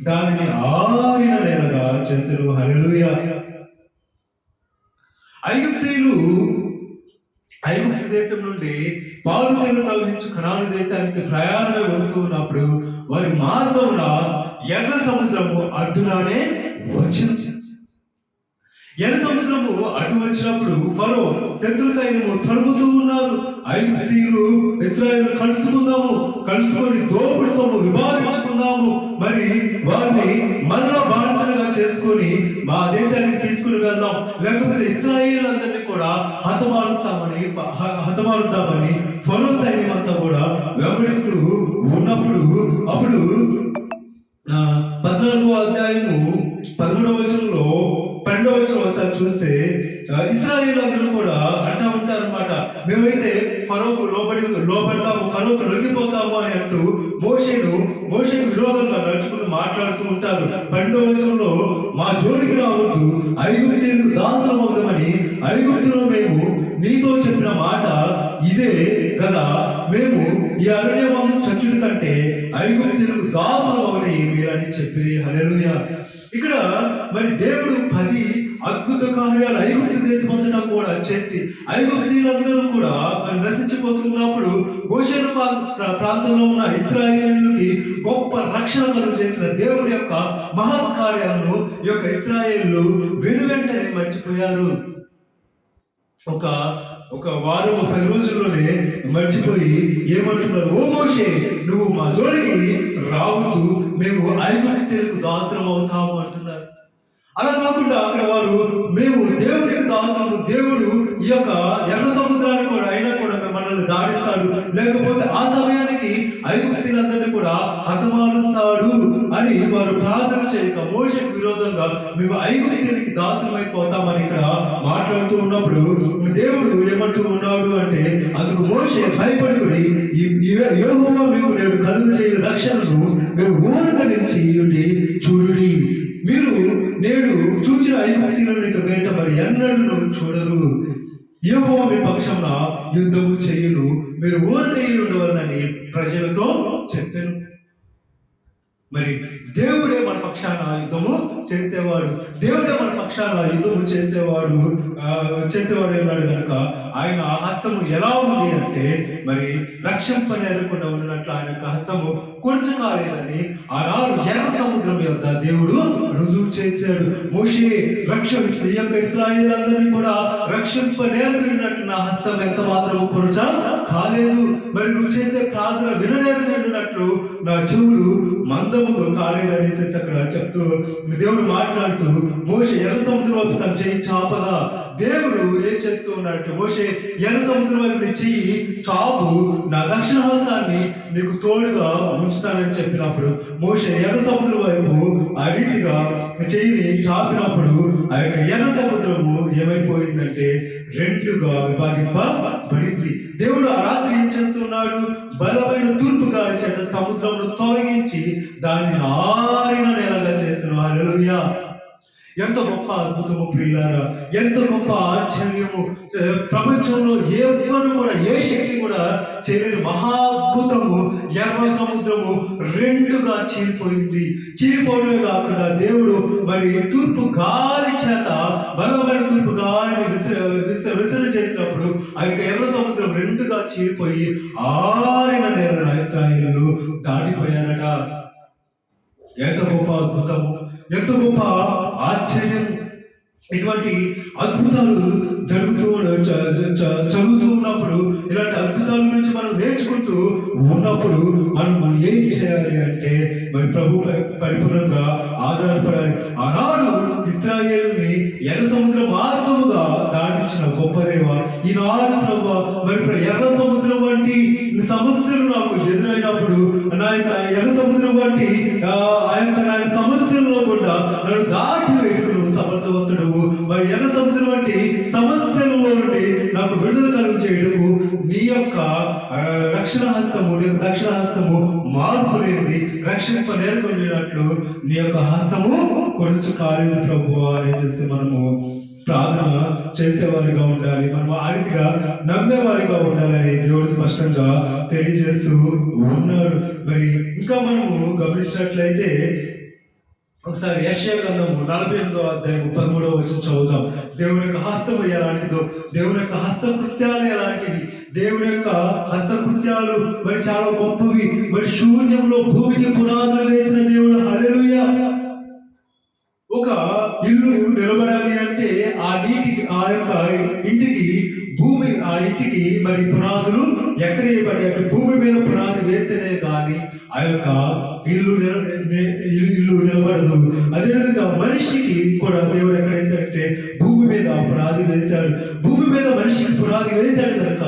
దానిని ఆరిన నేలగా చేశారు. హల్లెలూయా. ఐగుప్తు దేశం నుండి పాలు తేనెలు ప్రవహించు కనాను దేశానికి ప్రయాణమై వస్తూ ఉన్నప్పుడు వారి మార్గమున ఎర్ర సముద్రము అడ్డుగానే వచ్చింది. ఎర్ర సముద్రము అడ్డు వచ్చినప్పుడు ఫరో శత్రు సైన్యము తరుముతూ ఉన్నారు. ఐగుప్తీయులు ఇశ్రాయేలు కలుసుకొని దోపుడు సొమ్ము విభాగించుకుందాము, మరి వారిని మరలా బానిసలుగా చేసుకొని మా దేశానికి తీసుకుని వెళ్దాం, లేకపోతే ఇశ్రాయేలు అందరినీ కూడా హతమారుద్దామని ఫరో సైన్యం అంతా కూడా వెంబడిస్తూ ఉన్నప్పుడు అప్పుడు 14వ అధ్యాయము 13వ వచనంలో 12వ వచనం ఒకసారి చూస్తే ఇశ్రాయేలు అందరూ కూడా అంటూ ఉంటారన్నమాట, మేమైతే ఫరోకు లోపడతాము, ఫరోకు లొంగిపోతాము అని అంటూ మోషేకు విరోధంగా నడుచుకుని మాట్లాడుతూ ఉంటారు. 12వ వచనంలో మా జోలికి రావద్దు, ఐగుప్తీయులకు దాసులం అవుతామని ఐగుప్తులో మేము నీతో చెప్పిన మాట ఇదే కదా, మేము ఈ అరణ్యమందు చచ్చుడు కంటే ఐగుప్తీయులకు దాసులం అవని మీరని చెప్పి. హల్లెలూయా. ఇక్కడ మరి దేవుడు 10 అద్భుత కార్యాలు ఐగుప్తు దేశమంతటా కూడా చేసి ఐగుప్తీయులందరూ కూడా మరి నశించిపోతున్నప్పుడు గోషేను ప్రాంతంలో ఉన్న ఇశ్రాయేలుకి గొప్ప రక్షణ కలుగు చేసిన దేవుడి యొక్క మహత్కార్యాలను ఈ యొక్క ఇశ్రాయేలు వెనువెంటనే మర్చిపోయారు. ఒక వారం 10 రోజుల్లోనే మర్చిపోయి ఏమంటున్నారు, ఓ మోషే నువ్వు మా జోలికి రావద్దు, మేము ఐగుప్తీయులకు దాసులం అవుతాము అంటున్నారు. అలా కాకుండా అక్కడ వారు మేము దేవుడికి దాసులము, దేవుడు ఈ యొక్క ఎర్ర సముద్రాన్ని కూడా అయినా కూడా మనల్ని దాడిస్తాడు, లేకపోతే ఆ సమయానికి ఐగుప్తీయులందరినీ కూడా హతమారుస్తాడు అని వారు ప్రార్థన చేయక మోషేకు విరోధంగా మేము ఐగుప్తీయులకి దాసులమైపోతామని ఇక్కడ మాట్లాడుతూ ఉన్నప్పుడు దేవుడు ఏమంటూ ఉన్నాడు అంటే, అందుకు మోషే భయపడి యెహోవా మీకు నేడు కలుగు చేయు రక్షణను మీరు ఊరక నుంచి చూడుడి, మీరు నేడు చూసిన ఐగుప్తీయులను ఇక వేట మరి ఎన్నడూ చూడరు, యెహోవా మీ పక్షంన యుద్ధము చేయును, మీరు ఊరకై ఉండవలనని ప్రజలతో చెప్పాను. మరి దేవుడే మన పక్షాన యుద్ధము చేసేవాడు. దేవుడే మన పక్షాన యుద్ధము చేసేవాడు ఉన్నాడు కనుక ఆయన హస్తము ఎలా ఉంది అంటే మరి రక్షింపనేరకుండా ఉన్నట్లు ఆయన యొక్క హస్తము కొరచకాలేదని ఆనాడు ఎర్ర సముద్రం యొక్క దేవుడు రుజువు చేశాడు. మోషే రక్షిస్తూ ఈ యొక్క ఇశ్రాయేలందరినీ కూడా రక్షింపనేరకున్నట్లు నా హస్తం ఎంత మాత్రము కొరచ కాలేదు. మరి నువ్వు చేసే ప్రార్థన విననేరకున్నట్లు నా చెవులు మందముగా కాలేదనేసి అక్కడ చెప్తూ దేవుడు మాట్లాడుతూ మోషే ఎర్ర సముద్రం వైపు తన చెయ్యి చాపగా దేవుడు ఏం చేస్తూ ఉన్నట్టు మోషే ఎర్ర సముద్రం వైపు నీ చెయ్యి చాపు, నా దక్షిణ హస్తాన్ని నీకు తోడుగా ఉంచుతానని చెప్పినప్పుడు మోషే ఎర్ర సముద్రం వైపు ఆ రీతిగా చెయ్యిని చాపినప్పుడు ఆ యొక్క ఎర్ర సముద్రము ఏమైపోయిందంటే రెండుగా విభాగింపబడింది. దేవుడు ఆ రాత్రి ఏం చేస్తున్నాడు? బలమైన తూర్పు గాలి చేత సముద్రమును తొలగించి దానిని ఆరిన నేలగా చేసిన. హల్లెలూయా! ఎంత గొప్ప అద్భుతము ప్రియులారా, ఎంత గొప్ప ఆశ్చర్యము! ప్రపంచంలో ఎవరు కూడా ఏ శక్తి కూడా చేయలేని మహా అద్భుతము. ఎర్ర సముద్రము రెండుగా చీలిపోయింది. చీలిపోవడమే కాకుండా దేవుడు మరి తూర్పు గాలి చేత బలమైన తూర్పు గాలిని విసర్జన చేసినప్పుడు ఆ యొక్క ఎర్ర సముద్రం రెండుగా చీలిపోయి ఆరిన నేల ఇశ్రాయేలు దాటిపోయారట. ఎంత గొప్ప అద్భుతము, ఎంత గొప్ప ఆశ్చర్యం! ఇటువంటి అద్భుతాలు చదువుతూ ఉన్నప్పుడు, ఇలాంటి అద్భుతాల గురించి మనం నేర్చుకుంటూ ఉన్నప్పుడు మనం ఏం చేయాలి అంటే మరి ప్రభు పరిపూర్ణంగా ఆధారపడాలి. ఆనాడు ఇశ్రాయేలుని ఎర్ర సముద్ర మార్గముగా దాటించిన గొప్ప దేవ, ఈనాడు ప్రభు మరి ఎర్ర సముద్రం వంటి సమస్యలు నాకు ఎదురైనప్పుడు నా యొక్క ఎర్ర సముద్రం వంటి ఆ యొక్క నా సమస్యల్లో కూడా నన్ను దాటి వేయటకు నువ్వు సమర్థవంతుడు. మరి ఎర్ర సముద్రం వంటి సమస్యలలో నుండి నాకు విడుదల కలుగు చేయటకు నీ యొక్క రక్షణ హస్తము, నీ యొక్క దక్షిణ హస్తము మార్పు లేనిది, రక్షింప నేర్కొనేటట్లు నీ యొక్క హస్తము కొరచు కాలేదు ప్రభు అనేసి మనము ప్రార్థన చేసేవారిగా ఉండాలి. మనం ఆ రీతిగా నమ్మేవారిగా ఉండాలని దేవుడు స్పష్టంగా తెలియజేస్తూ ఉన్నాడు. మరి ఇంకా మనము గమనించినట్లయితే ఒకసారి యెషయా గ్రంథము 48వ అధ్యాయం 13వ వచనం చదువుదాం. దేవుని యొక్క హస్తం ఎలాంటిదో, దేవుని యొక్క హస్తకృత్యాలు ఎలాంటివి, దేవుని యొక్క హస్తకృత్యాలు మరి చాలా గొప్పవి. మరి శూన్యంలో భూమికి పునాదులు వేసిన దేవుడు. హల్లెలూయా! ఒక ఇల్లు నిలబడాలి అంటే ఆ యొక్క ఇంటికి ఆ ఇంటికి మరి పునాదులు ఎక్కడ వేయబడి అంటే భూమి మీద పునాది వేస్తేనే కానీ ఆ యొక్క ఇల్లు నిలబడదు. అదేవిధంగా మనిషికి కూడా దేవుడు ఎక్కడ వేశాడంటే భూమి మీద పునాది వేశాడు. భూమి మీద మనిషికి పునాది వేశాడు కనుక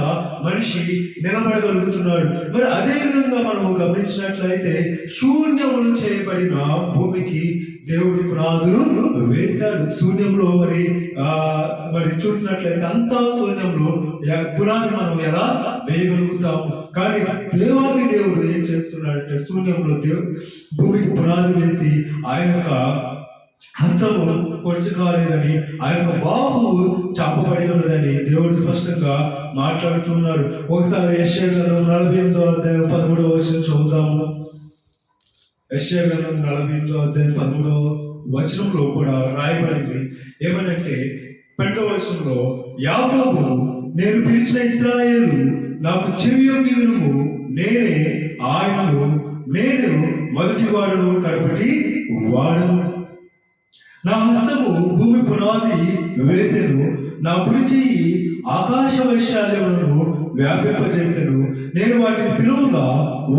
మనిషి నిలబడగలుగుతున్నాడు. మరి అదే విధంగా మనము గమనించినట్లయితే శూన్యములు చేయబడిన భూమికి దేవుడు పునాదులు వేశాడు. శూన్యంలో మరి చూసినట్లయితే అంతా శూన్యంలో పునాది మనం ఎలా వేయగలుగుతాము? కానీ దేవాది దేవుడు ఏం చేస్తున్నాడంటే శూన్యంలో భూమికి పునాది వేసి ఆయన యొక్క హస్తము కొరచుకోలేదని, ఆయన యొక్క బాహు చాపబడి ఉన్నదని దేవుడు స్పష్టంగా మాట్లాడుతున్నాడు. ఒకసారి యెషయా గ్రంథం 48వ అధ్యాయం 13వ వచనం చదువుతాము. యెషయా గ్రంథం 48వ అధ్యాయం 13వ వచనంలో కూడా రాయబడింది ఏమనంటే 12వ వచనంలో, యాకోబు నేను పిలిచిన ఇశ్రాయేలు నాకు చెవియొగ్గి వినుము, నేనే ఆయనను, నేను మొదటి వాడును కడపటి వాడును. నా హస్తము భూమి పునాది వేసెను, నా కుడి చెయ్యి ఆకాశ వైశాల్యములను వ్యాపింపజేసెను. నేను వాటిని పిలువగా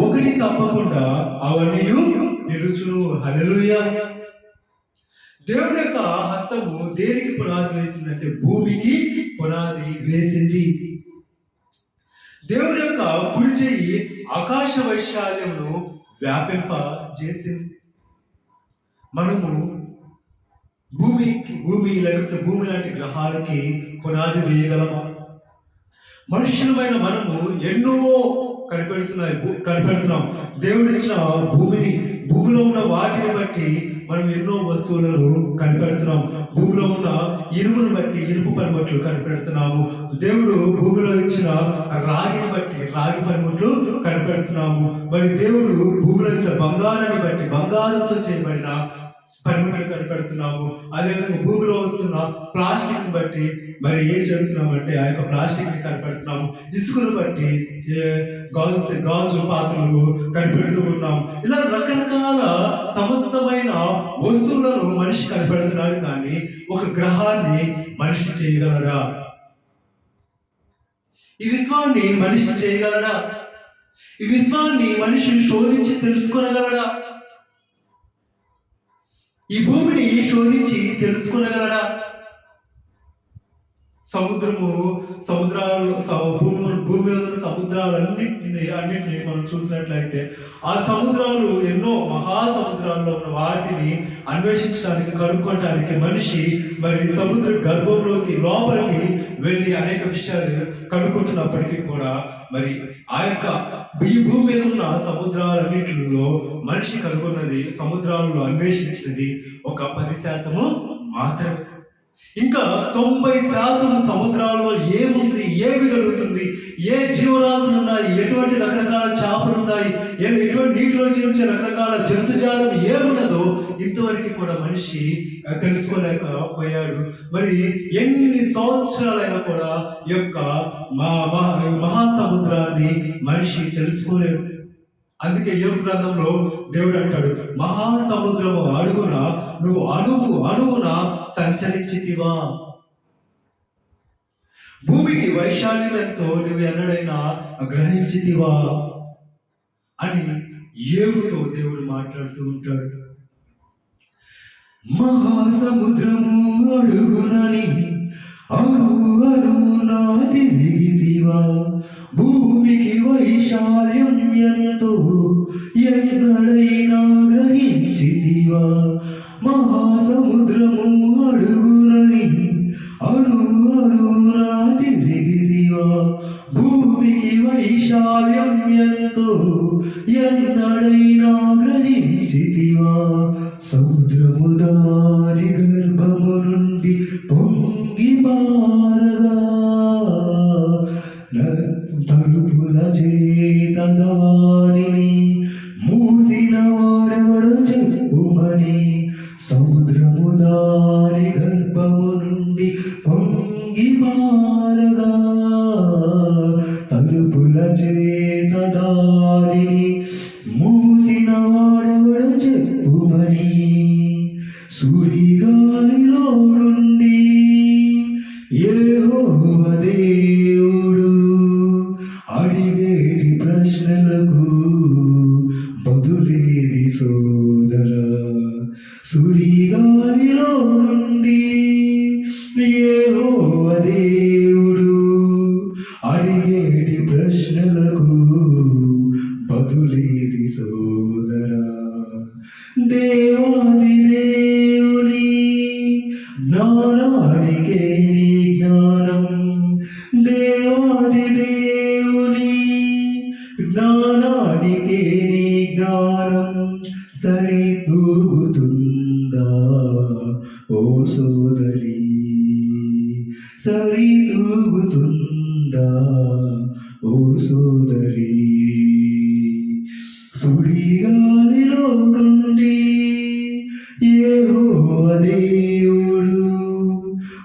ఒకటి తప్పకుండా అవన్నీ నిలుచును. హల్లెలూయా! దేవుని యొక్క హస్తము దేనికి పునాది వేసిందంటే భూమికి పునాది వేసింది. దేవుని యొక్క కుడి చెయ్యి ఆకాశ వైశాల్యమును వ్యాపింపజేసింది. మనము భూమి లేకపోతే భూమి లాంటి గ్రహాలకి పునాది వేయగలమా? మనుషులమైన మనము ఎన్నో కనిపెడుతున్నాం. దేవుడు ఇచ్చిన భూమిలో ఉన్న వాటిని బట్టి మనం ఎన్నో వస్తువులను కనిపెడుతున్నాం. భూమిలో ఉన్న ఇనుమును బట్టి ఇనుపు పనిముట్లు కనిపెడుతున్నాము. దేవుడు భూమిలో ఇచ్చిన రాగిని బట్టి రాగి పనిముట్లు కనిపెడుతున్నాము. మరి దేవుడు భూమిలో ఇచ్చిన బంగారాన్ని బట్టి బంగారంతో చేయబడిన పనిముట్లు కనిపెడుతున్నాము. అదేవిధంగా భూమిలో వస్తున్న ప్లాస్టిక్ బట్టి మరి ఏం చేస్తున్నామంటే ఆ యొక్క ప్లాస్టిక్ ని కనిపెడుతున్నాము. ఇసుకను బట్టి గాజు పాత్రలు కనిపెడుతూ ఉన్నాం. ఇలా రకరకాల సమస్తమైన వస్తువులను మనిషి కనిపెడుతున్నాడు, కానీ ఒక గ్రహాన్ని మనిషి చేయగలడా? ఈ విశ్వాన్ని మనిషి చేయగలడా? ఈ విశ్వాన్ని మనిషి శోధించి తెలుసుకోగలడా? ఈ భూమిని శోధించి తెలుసుకోగలడా? సముద్రాలు భూమి మీద ఉన్న సముద్రాలన్నింటినీ మనం చూసినట్లయితే ఆ సముద్రాలు ఎన్నో మహాసముద్రాల్లో ఉన్న వాటిని అన్వేషించడానికి కనుక్కోవడానికి మనిషి మరి సముద్ర గర్భంలోకి లోపలికి వెళ్ళి అనేక విషయాలు కనుక్కుంటున్నప్పటికీ కూడా మరి ఆ యొక్క ఈ భూమి మీద ఉన్న సముద్రాలన్నింటిలో మనిషి కనుగొన్నది, సముద్రాలలో అన్వేషించినది ఒక 10% మాత్రమే. ఇంకా 90% సముద్రాల్లో ఏముంది, ఏమి జరుగుతుంది, ఏ జీవరాశులు ఉన్నాయి, ఎటువంటి రకరకాల చేపలు ఉన్నాయి, ఎటువంటి నీటిలో జీవించే రకరకాల జంతుజాలం ఏమున్నదో ఇంతవరకు కూడా మనిషి తెలుసుకోలేకపోయాడు. మరి ఎన్ని సంవత్సరాలైనా కూడా ఈ యొక్క మహాసముద్రాన్ని మనిషి తెలుసుకోలేడు. అందుకే యోగ గ్రంథంలో దేవుడు అంటాడు, మహాసముద్రము అడుగున నువ్వు అణువున సంచరించితివా, భూమికి వైశాల్యం ఎంతో నువ్వు ఎన్నడైనా గ్రహించితివా అని యోగుతో దేవుడు మాట్లాడుతూ ఉంటాడు. మహాసముద్రము అడుగునని అణువున తిరిగితివా, భూమికి వైశాల్యం ఎంతో ఎన్నడైనా గ్రహించితివా, మహాసముద్రము అడుగునని అణువున తిరిగితివా, భూమికి వైశాల్యం ఎంతో ఎన్నడైనా గ్రహించితివా, సముద్రము దాని గర్భము నుండి పొంగి పారగా తలుపుల చేత దానిని మూసిన వాడెవడు చెప్పుమని, సముద్రము దాని గర్భము నుండి పొంగి పారగా తలుపుల చేత దానిని మూసిన వాడెవడు చెప్పుమని, సుడిగాలిలో నుండి యెహోవా దేవుడు అడిగేటి ప్రశ్నలకు బదులేది సోదరా, సుడిగాలిలో నుండి యెహోవా దేవుడు అడిగేటి ప్రశ్నలకు బదులేది సోదరా, దేవాది దేవుని జ్ఞానానికే నీ జ్ఞానం, దేవాది దేవుని జ్ఞానానికే నీ జ్ఞానం సరితూగుతుందా ఓ సోదరి, సరితూగుతుందా ఓ సోదరి, సుడిగాలిలో నుండి యెహోవా దేవుడు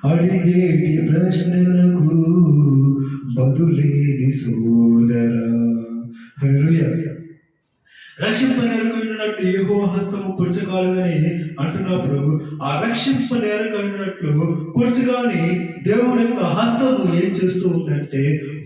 అడిగేటి ప్రశ్నలకు బదులేది సోదరా. హల్లెలూయా. రక్షింపనేరకమైనట్లు యెహోవా హస్తము కూర్చగాలని అంటున్నప్పుడు ఆ రక్షింపనేరకమైనట్లు కూర్చగాని దేవుని యొక్క హస్తము ఏం చేస్తూ ఉందంటే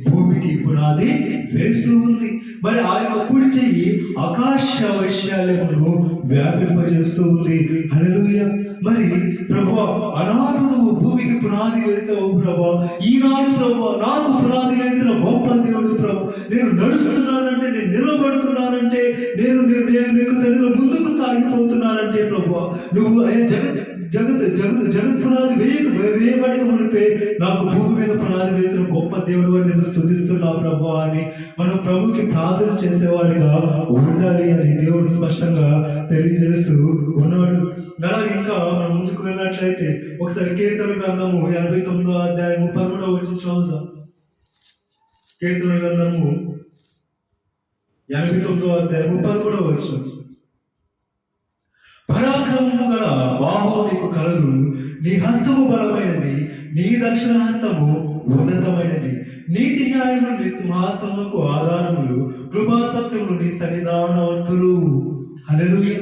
భూమికి పునాది వేస్తూ ఉంది. మరి ఆ యొక్క కుడి చెయ్యి ఆకాశ వైశాల్యమును వ్యాపింపజేస్తూ ఉంది. హల్లెలూయా. మరి ప్రభువా, ఆనాడు నువ్వు భూమికి పునాది వేసావు ప్రభువా, ఈనాడు ప్రభువా నాకు పునాది వేసిన గొప్ప దేవుడు ప్రభు. నేను నడుస్తున్నానంటే, నేను నిలబడుతున్నానంటే, నేను నీకు సరిలో ముందుకు సాగిపోతున్నానంటే ప్రభువా, నువ్వు జగత్ పునాది వేయబడికి మునిపే నాకు భూమి మీద పునాది వేసిన గొప్ప దేవుడు అని నేను స్తుతిస్తున్నా ప్రభు అని మనం ప్రభుకి ప్రార్థన చేసేవారిగా ఉండాలి అని దేవుడు స్పష్టంగా తెలియజేస్తూ ఉన్నాడు. అలాగే ఇంకా మనం ముందుకు వెళ్ళినట్లయితే ఒకసారి కీర్తన గ్రంథము 89వ అధ్యాయము 13వ వచనం చదువుదాం. కీర్తన గ్రంథము 89వ అధ్యాయము 13వ వచనం. పరాక్రమము గల బాహువు నీకు కలదు, నీ హస్తము బలమైనది, నీ దక్షిణ హస్తము ఉన్నతమైనది, నీతి న్యాయములు నీ సింహాసనములకు ఆధారములు, కృపాసత్యములు నీ సన్నిధానవర్తులు. హల్లెలూయా.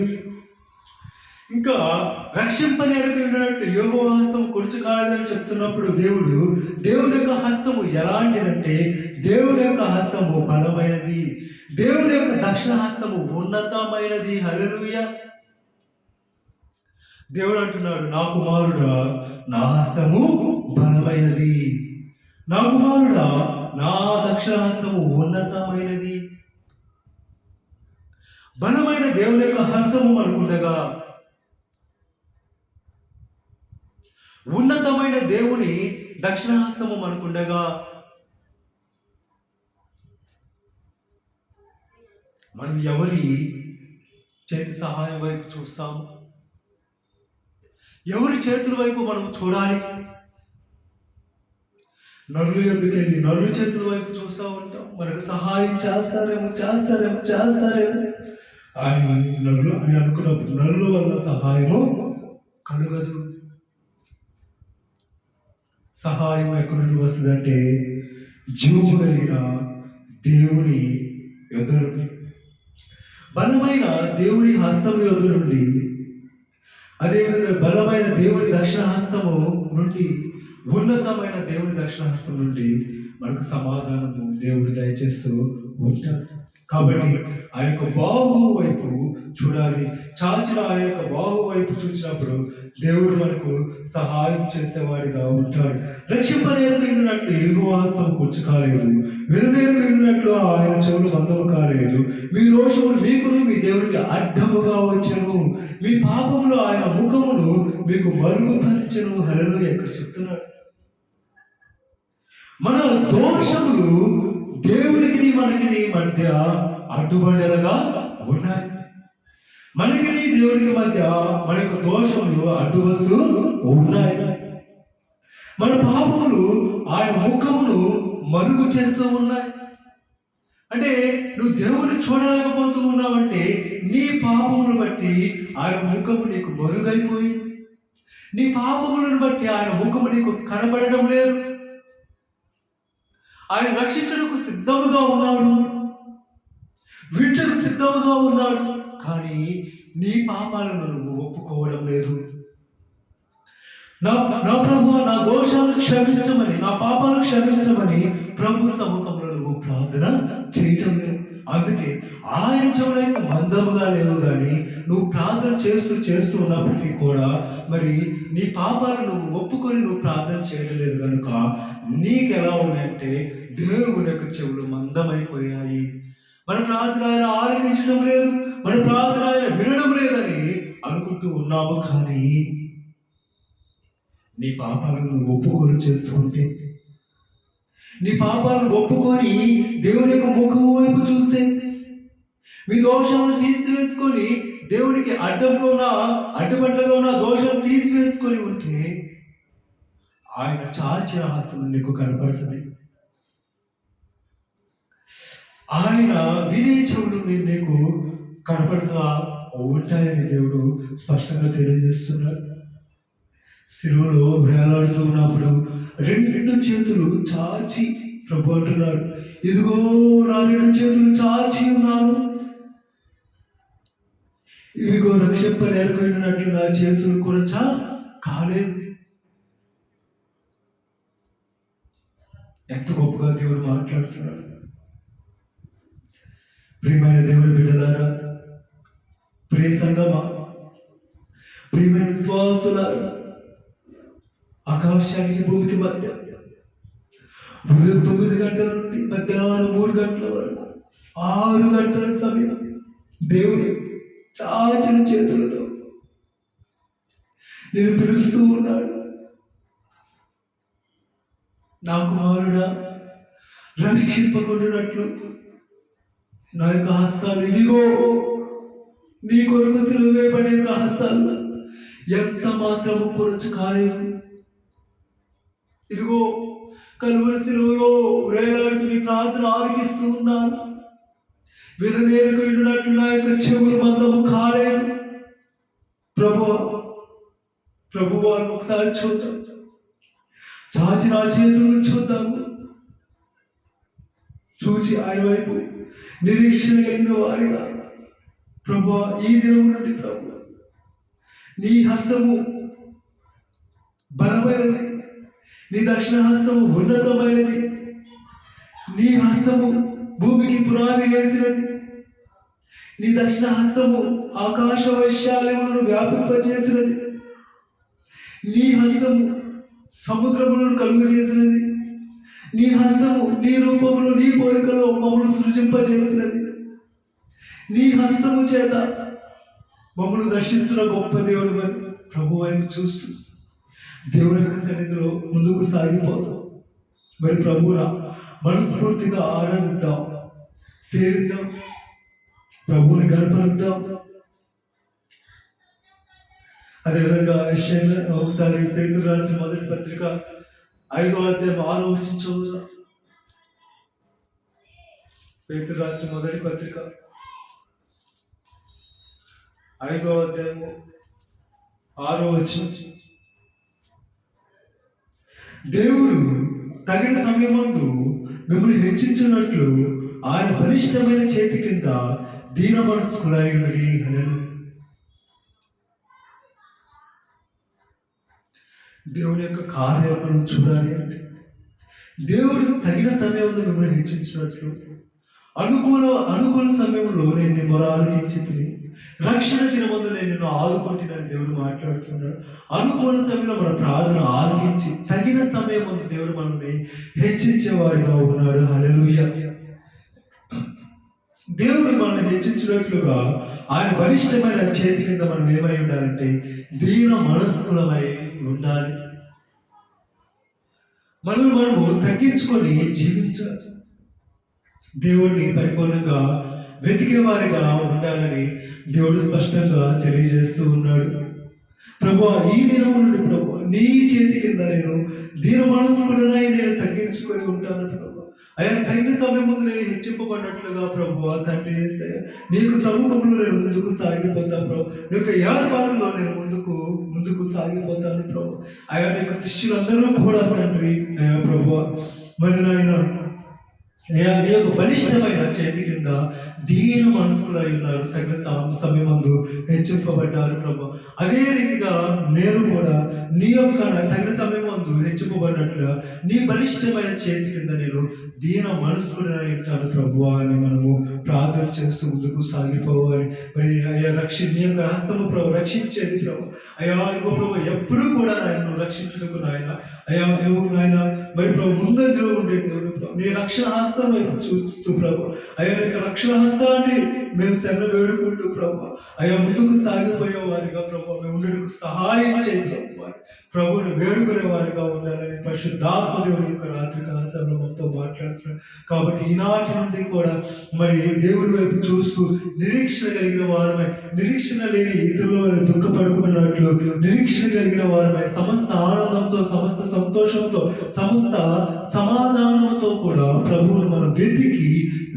ఇంకా రక్షింపనేరకు ఉన్నట్లు యెహోవా హస్తం కురుచు కాదని చెప్తున్నప్పుడు దేవుని యొక్క హస్తము ఎలాంటిదంటే దేవుని యొక్క హస్తము బలమైనది, దేవుని యొక్క దక్షిణ హస్తము ఉన్నతమైనది. హల్లెలూయా. దేవుడు అంటున్నాడు, నా కుమారుడా నా హస్తము బలమైనది, నా కుమారుడా నా దక్షిణ హస్తము ఉన్నతమైనది. బలమైన దేవుని యొక్క హస్తము మనకుండగా, ఉన్నతమైన దేవుని దక్షిణ హస్తము మనకుండగా మనం ఎవరి చేతి సహాయం వైపు చూస్తాము? ఎవరి చేతుల వైపు మనం చూడాలి? నరులు ఎందుకెళ్ళి నరుల చేతుల వైపు చూస్తూ ఉంటాం. మనకు సహాయం చేస్తారేమో అని నరులు అని అనుకున్నప్పుడు నరుల వల్ల సహాయము కలుగదు. సహాయం ఎక్కడి నుండి వస్తుందంటే జీవము కలిగిన దేవుని యొద్ద నుండి, బలమైన దేవుని హస్తం యొద్ద నుండి, అదేవిధంగా బలమైన దేవుని దక్షిణ హస్తము నుండి, ఉన్నతమైన దేవుని దక్షిణ హస్తం నుండి మనకు సమాధానము దేవుడు దయచేస్తూ ఉంటాడు. కాబట్టి ఆయన యొక్క బాహువు వైపు చూడాలి. చాచిన ఆయన యొక్క బాహువు వైపు చూసినప్పుడు దేవుడు మనకు సహాయం చేసేవాడిగా ఉంటాడు. రక్షింపనేరుకున్నట్లు యెహోవా హస్తం కూర్చు కాలేదు, వెనునేరుకున్నట్లు ఆయన చెవులు మందము కాలేదు. మీ దోషములు మీకును మీ దేవుడికి అడ్డముగా వచ్చెను, మీ పాపములు ఆయన ముఖమును మీకు మరుగుపరచెను. హల్లెలూయా. ఎక్కడ చెప్తున్నాడు? మన దోషములు దేవునికి మనకి మధ్య అడ్డుబండలుగా ఉన్నాయి. మనకి దేవునికి మధ్య మన యొక్క దోషములు అడ్డు వస్తూ ఉన్నాయి. మన పాపములు ఆయన ముఖమును మరుగు చేస్తూ ఉన్నాయి. అంటే నువ్వు దేవుని చూడలేకపోతూ ఉన్నావంటే నీ పాపములను బట్టి ఆయన ముఖము నీకు మరుగైపోయింది. నీ పాపములను బట్టి ఆయన ముఖము నీకు కనబడడం లేదు. ఆయన రక్షించడానికి సిద్ధముగా ఉన్నాడు, వీటికి సిద్ధముగా ఉన్నాడు, కానీ నీ పాపాలను నువ్వు ఒప్పుకోవడం లేదు. నా ప్రభు నా దోషాలను క్షమించమని, నా పాపాలను క్షమించమని ప్రభు సముఖంలో నువ్వు ప్రార్థన చేయటం లేదు. అందుకే ఆయన చెవులైతే మందముగా లేవు, కానీ నువ్వు ప్రార్థన చేస్తూ ఉన్నప్పటికీ కూడా మరి నీ పాపాలను నువ్వు ఒప్పుకొని నువ్వు ప్రార్థన చేయడం లేదు కనుక నీకు ఎలా ఉన్నాయంటే దేవుని యొక్క చెవులు మందమైపోయాయి. మన ప్రార్థన ఆయన ఆలకించడం లేదు, మన ప్రార్థన ఆయన వినడం లేదని అనుకుంటూ ఉన్నాము. కానీ నీ పాపాలను ఒప్పుకొని చేస్తుంటే, నీ పాపాలను ఒప్పుకొని దేవుని యొక్క ముఖము వైపు చూస్తే, మీ దోషాలను తీసివేసుకొని దేవునికి అడ్డుబండగా ఉన్న దోషాలను తీసివేసుకొని ఉంటే ఆయన చాచిన హస్తం నీకు కనపడుతుంది. ఆయన వినే చెవులు మీరు నీకు కనపడుతూ ఉంటాయని దేవుడు స్పష్టంగా తెలియజేస్తున్నాడు. శిలువలో వేలాడుతూ ఉన్నప్పుడు 2 చేతులు చాచి ప్రభు అంటున్నాడు, ఇదిగో నా 2 చేతులు చాచి ఉన్నాను, ఇవిగో రక్షింపనేరుకున్నట్లు నా చేతులు కూడా కాలేదు. ఎంత గొప్పగా దేవుడు మాట్లాడుతున్నాడు. ప్రియమైన దేవుడి బిడ్డలారా, ప్రియ సంగమా, ప్రియమైన విశ్వాసులారా, ఆకాశానికి భూమికి మధ్య ఉదయం 9 గంటల నుండి మధ్యాహ్నం 3 గంటల వరకు 6 గంటల సమయం దేవుడు చాచిన చేతులతో నేను పిలుస్తూ ఉన్నాడు. నా కుమారుడా, రక్షింపకుండానట్లు నా యొక్క హస్తాలు ఇవిగో, నీ కొరకు సిలువ వేయబడే యొక్క హస్తాలు ఎంత మాత్రము పొరచు కాలేదు. ఇదిగో కలువరి సిలువలో వేలాడుతూ నీ ప్రార్థన ఆలకిస్తూ ఉన్నాను. విననేరుకు ఇండునట్లు నా యొక్క చెవులు మందము కాలేదు. ప్రభువా ఒకసారి చూద్దాం, చాచి నా చేతులను చూద్దాము. చూచి ఆయన వైపు నిరీక్షణ కలిగిన వారిగా ప్రభువా ఈ దినం నుండి ప్రభు నీ హస్తము బలమైనది, నీ దక్షిణ హస్తము ఉన్నతమైనది, నీ హస్తము భూమికి పునాది వేసినది, నీ దక్షిణ హస్తము ఆకాశ వైశాల్యములను వ్యాపింపజేసినది, నీ హస్తము సముద్రములను కలుగజేసినది, నీ హస్తము నీ రూపములో నీ పోలికలో మమ్మల్ని సృజింపజేసినది, నీ హస్తము చేత మమ్మల్ని దర్శిస్తున్న గొప్ప దేవుడు అని ప్రభు వైపు చూస్తూ దేవుని యొక్క సన్నిధిలో ముందుకు సాగిపోతాం. మరి ప్రభువున మనస్ఫూర్తిగా ఆరాధిద్దాం, సేవిద్దాం, ప్రభువుని గణపరుద్దాం. అదేవిధంగా ఒకసారి పేతురు రాసిన మొదటి పత్రిక 5వ అధ్యాయం 6వ వచనం చదువుదాం. పేతురు రాసిన మొదటి పత్రిక 5వ అధ్యాయము 6వ వచనం. దేవుడు తగిన సమయమందు మిమ్మల్ని హెచ్చించినట్లు ఆయన బలిష్టమైన చేతి కింద దీన మనస్కులైనది అనను. దేవుని యొక్క కార్యాలను చూడాలి అంటే దేవుడు తగిన సమయంలో మిమ్మల్ని హెచ్చించినట్లు అనుకూల సమయంలో నేను నీ మొర ఆలకించి రక్షణ దినమందు నేను నిన్ను ఆదుకుంటున్నాను దేవుడు మాట్లాడుతున్నాడు. అనుకూల సమయంలో మన ప్రార్థన ఆలకించి తగిన సమయం ముందు దేవుడు మనల్ని హెచ్చించేవాడిగా ఉన్నాడు. హల్లెలూయా. దేవుడు మనల్ని హెచ్చించినట్లుగా ఆయన బలిష్టమైన చేతి కింద మనం ఏమై ఉండాలంటే దీన మనస్కులమై ఉండాలి. మనము తగ్గించుకొని జీవించాలి. దేవుడిని పరిపూర్ణంగా వెతికే వారిగా ఉండాలని దేవుడు స్పష్టంగా తెలియజేస్తూ ఉన్నాడు. ప్రభువా ఈ దినం నుండి ప్రభు నీ చేతి కింద నేను దీన మనస్కుడనై నేను తగ్గించుకొని ఉంటాను. ప్రభు ఆయన తగిన సమయం ముందు నేను హెచ్చింపబడినట్లుగా ప్రభువా తండ్రి యేసయ్య నీకు సముఖంలో నేను ముందుకు సాగిపోతాను ప్రభు. నీ యొక్క ఏర్పాటులో నేను ముందుకు సాగిపోతాను ప్రభు. ఆయన యొక్క శిష్యులందరూ కూడా తండ్రి అయ్యా ప్రభువా మరి నాయన అయ్యా నీ యొక్క బలిష్టమైన చేతి కింద దీన మనస్కులై ఉన్నారు. తగిన సమయమందు హెచ్చింపబడ్డారు ప్రభు. అదే రీతిగా నేను కూడా నీ యొక్క తగిన సమయమందు హెచ్చింపబడినట్లుగా నీ బలిష్టమైన చేతి కింద నేను దీన మనస్కుడై ఉంటాను ప్రభు అని మనము ప్రార్థన చేస్తూ ముందుకు సాగిపోవాలి. మరి అయ్యా నీ యొక్క హస్తము ప్రభు రక్షించేది ప్రభు. అయ్యా ఇదిగో ప్రభు ఎప్పుడు కూడా ఆయన రక్షించుటకు నాయన అయ్యా నువ్వు నాయన మరి ప్రభు ముందంజలో ఉండే దేవుడు ప్రభు నీ రక్షణ హస్తం వైపు చూస్తూ ప్రభు అయ్యా యొక్క రక్షణ హస్తాన్ని మేము శరణ వేడుకుంటూ ప్రభు అయ్యా ముందుకు సాగిపోయే వారిగా ప్రభు మేము ఉండేందుకు సహాయం చేయ ప్రభువుని వేడుకునే వారిగా ఉండాలని పరిశుద్ధాత్మ దేవుని యొక్క రాత్రి కాలంలో మనతో మాట్లాడుతున్నాడు. కాబట్టి ఈనాటి నుండి కూడా మరి దేవుడి వైపు చూస్తూ నిరీక్షణ కలిగిన వారమై, నిరీక్షణ లేని ఇతరుల దుఃఖపడుకున్నట్లు నిరీక్షణ కలిగిన వారమై సమస్త ఆనందంతో, సమస్త సంతోషంతో, సమస్త సమాధానంతో కూడా ప్రభువును మనం వెతికి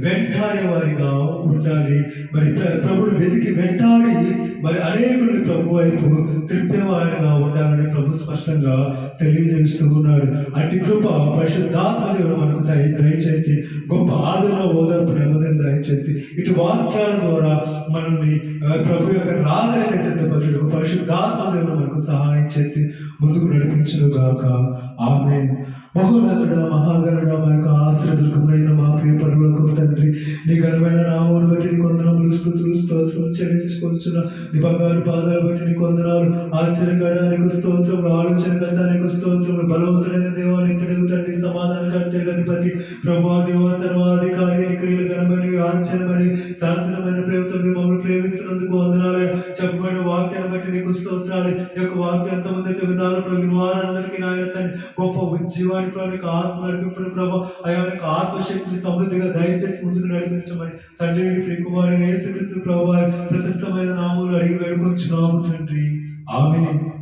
వెంటాడే వారిగా ఉండాలి. మరి ప్రభువుని వెతికి వెంటాడి మరి అనేకుల్ని ప్రభు వైపు త్రిప్పేవారిగా ఉండాలని ప్రభు స్పష్టంగా తెలియజేస్తూ ఉన్నాడు. అట్టి కృప పరిశుద్ధాత్మ దేవుడు మనకు దయచేసి గొప్ప ఆదరణ ఓదార్పు నెమ్మదిని దయచేసి ఇటు వాక్యాల ద్వారా మనల్ని ప్రభు యొక్క రాగలిగే సిద్ధపరచుటకు పరిశుద్ధాత్మ దేవుడు మనకు సహాయం చేసి ముందుకు నడిపించును గాక. ఆమేన్. మహోన్నతుడ మహాగణుడ మా యొక్క ఆశ్రదుర్గమైన మా ప్రియ పరలోకపు తండ్రి నీ ఘనమైన నామమును బట్టి నీ వందనములు స్తుతులు స్తోత్రములు చెల్లించుకొచ్చున్న నీ బంగారు పాదాలు బట్టి నీ వందనాలు. ఆశ్చర్యకరానికి స్తోత్రములు, ఆలోచనకర్తానికి స్తోత్రములు, బలవంతుడైన దేవానికి తండ్రి సమాధానకర్త అధిపతి ప్రభువా దేవ సర్వాధికారి నీ క్రియలు ఘనమైనవి ఆశ్చర్యమైనవి శాశ్వతమైన ప్రేమతో మమ్మల్ని ప్రేమిస్తున్నందుకు వందనాలు. చెప్పబడిన వాక్యాన్ని బట్టి నీకు స్తోత్రాలు. ఈ యొక్క వాక్యం ఎంతమంది అయితే విధాలు విని వారందరికీ నాయన తండ్రి గొప్ప ఉద్యమాన్ని ప్రభావ ఆత్మ నడిపింపడం ప్రభావ అయా యొక్క ఆత్మశక్తిని సమృద్ధిగా దయచేసి ముందుకు నడిపించమని తండ్రి ప్రియకుమారుని యేసుక్రీస్తు ప్రభావ ప్రశస్తమైన నామములు అడిగి వేడుకొంచున్నాము తండ్రి. ఆమేన్.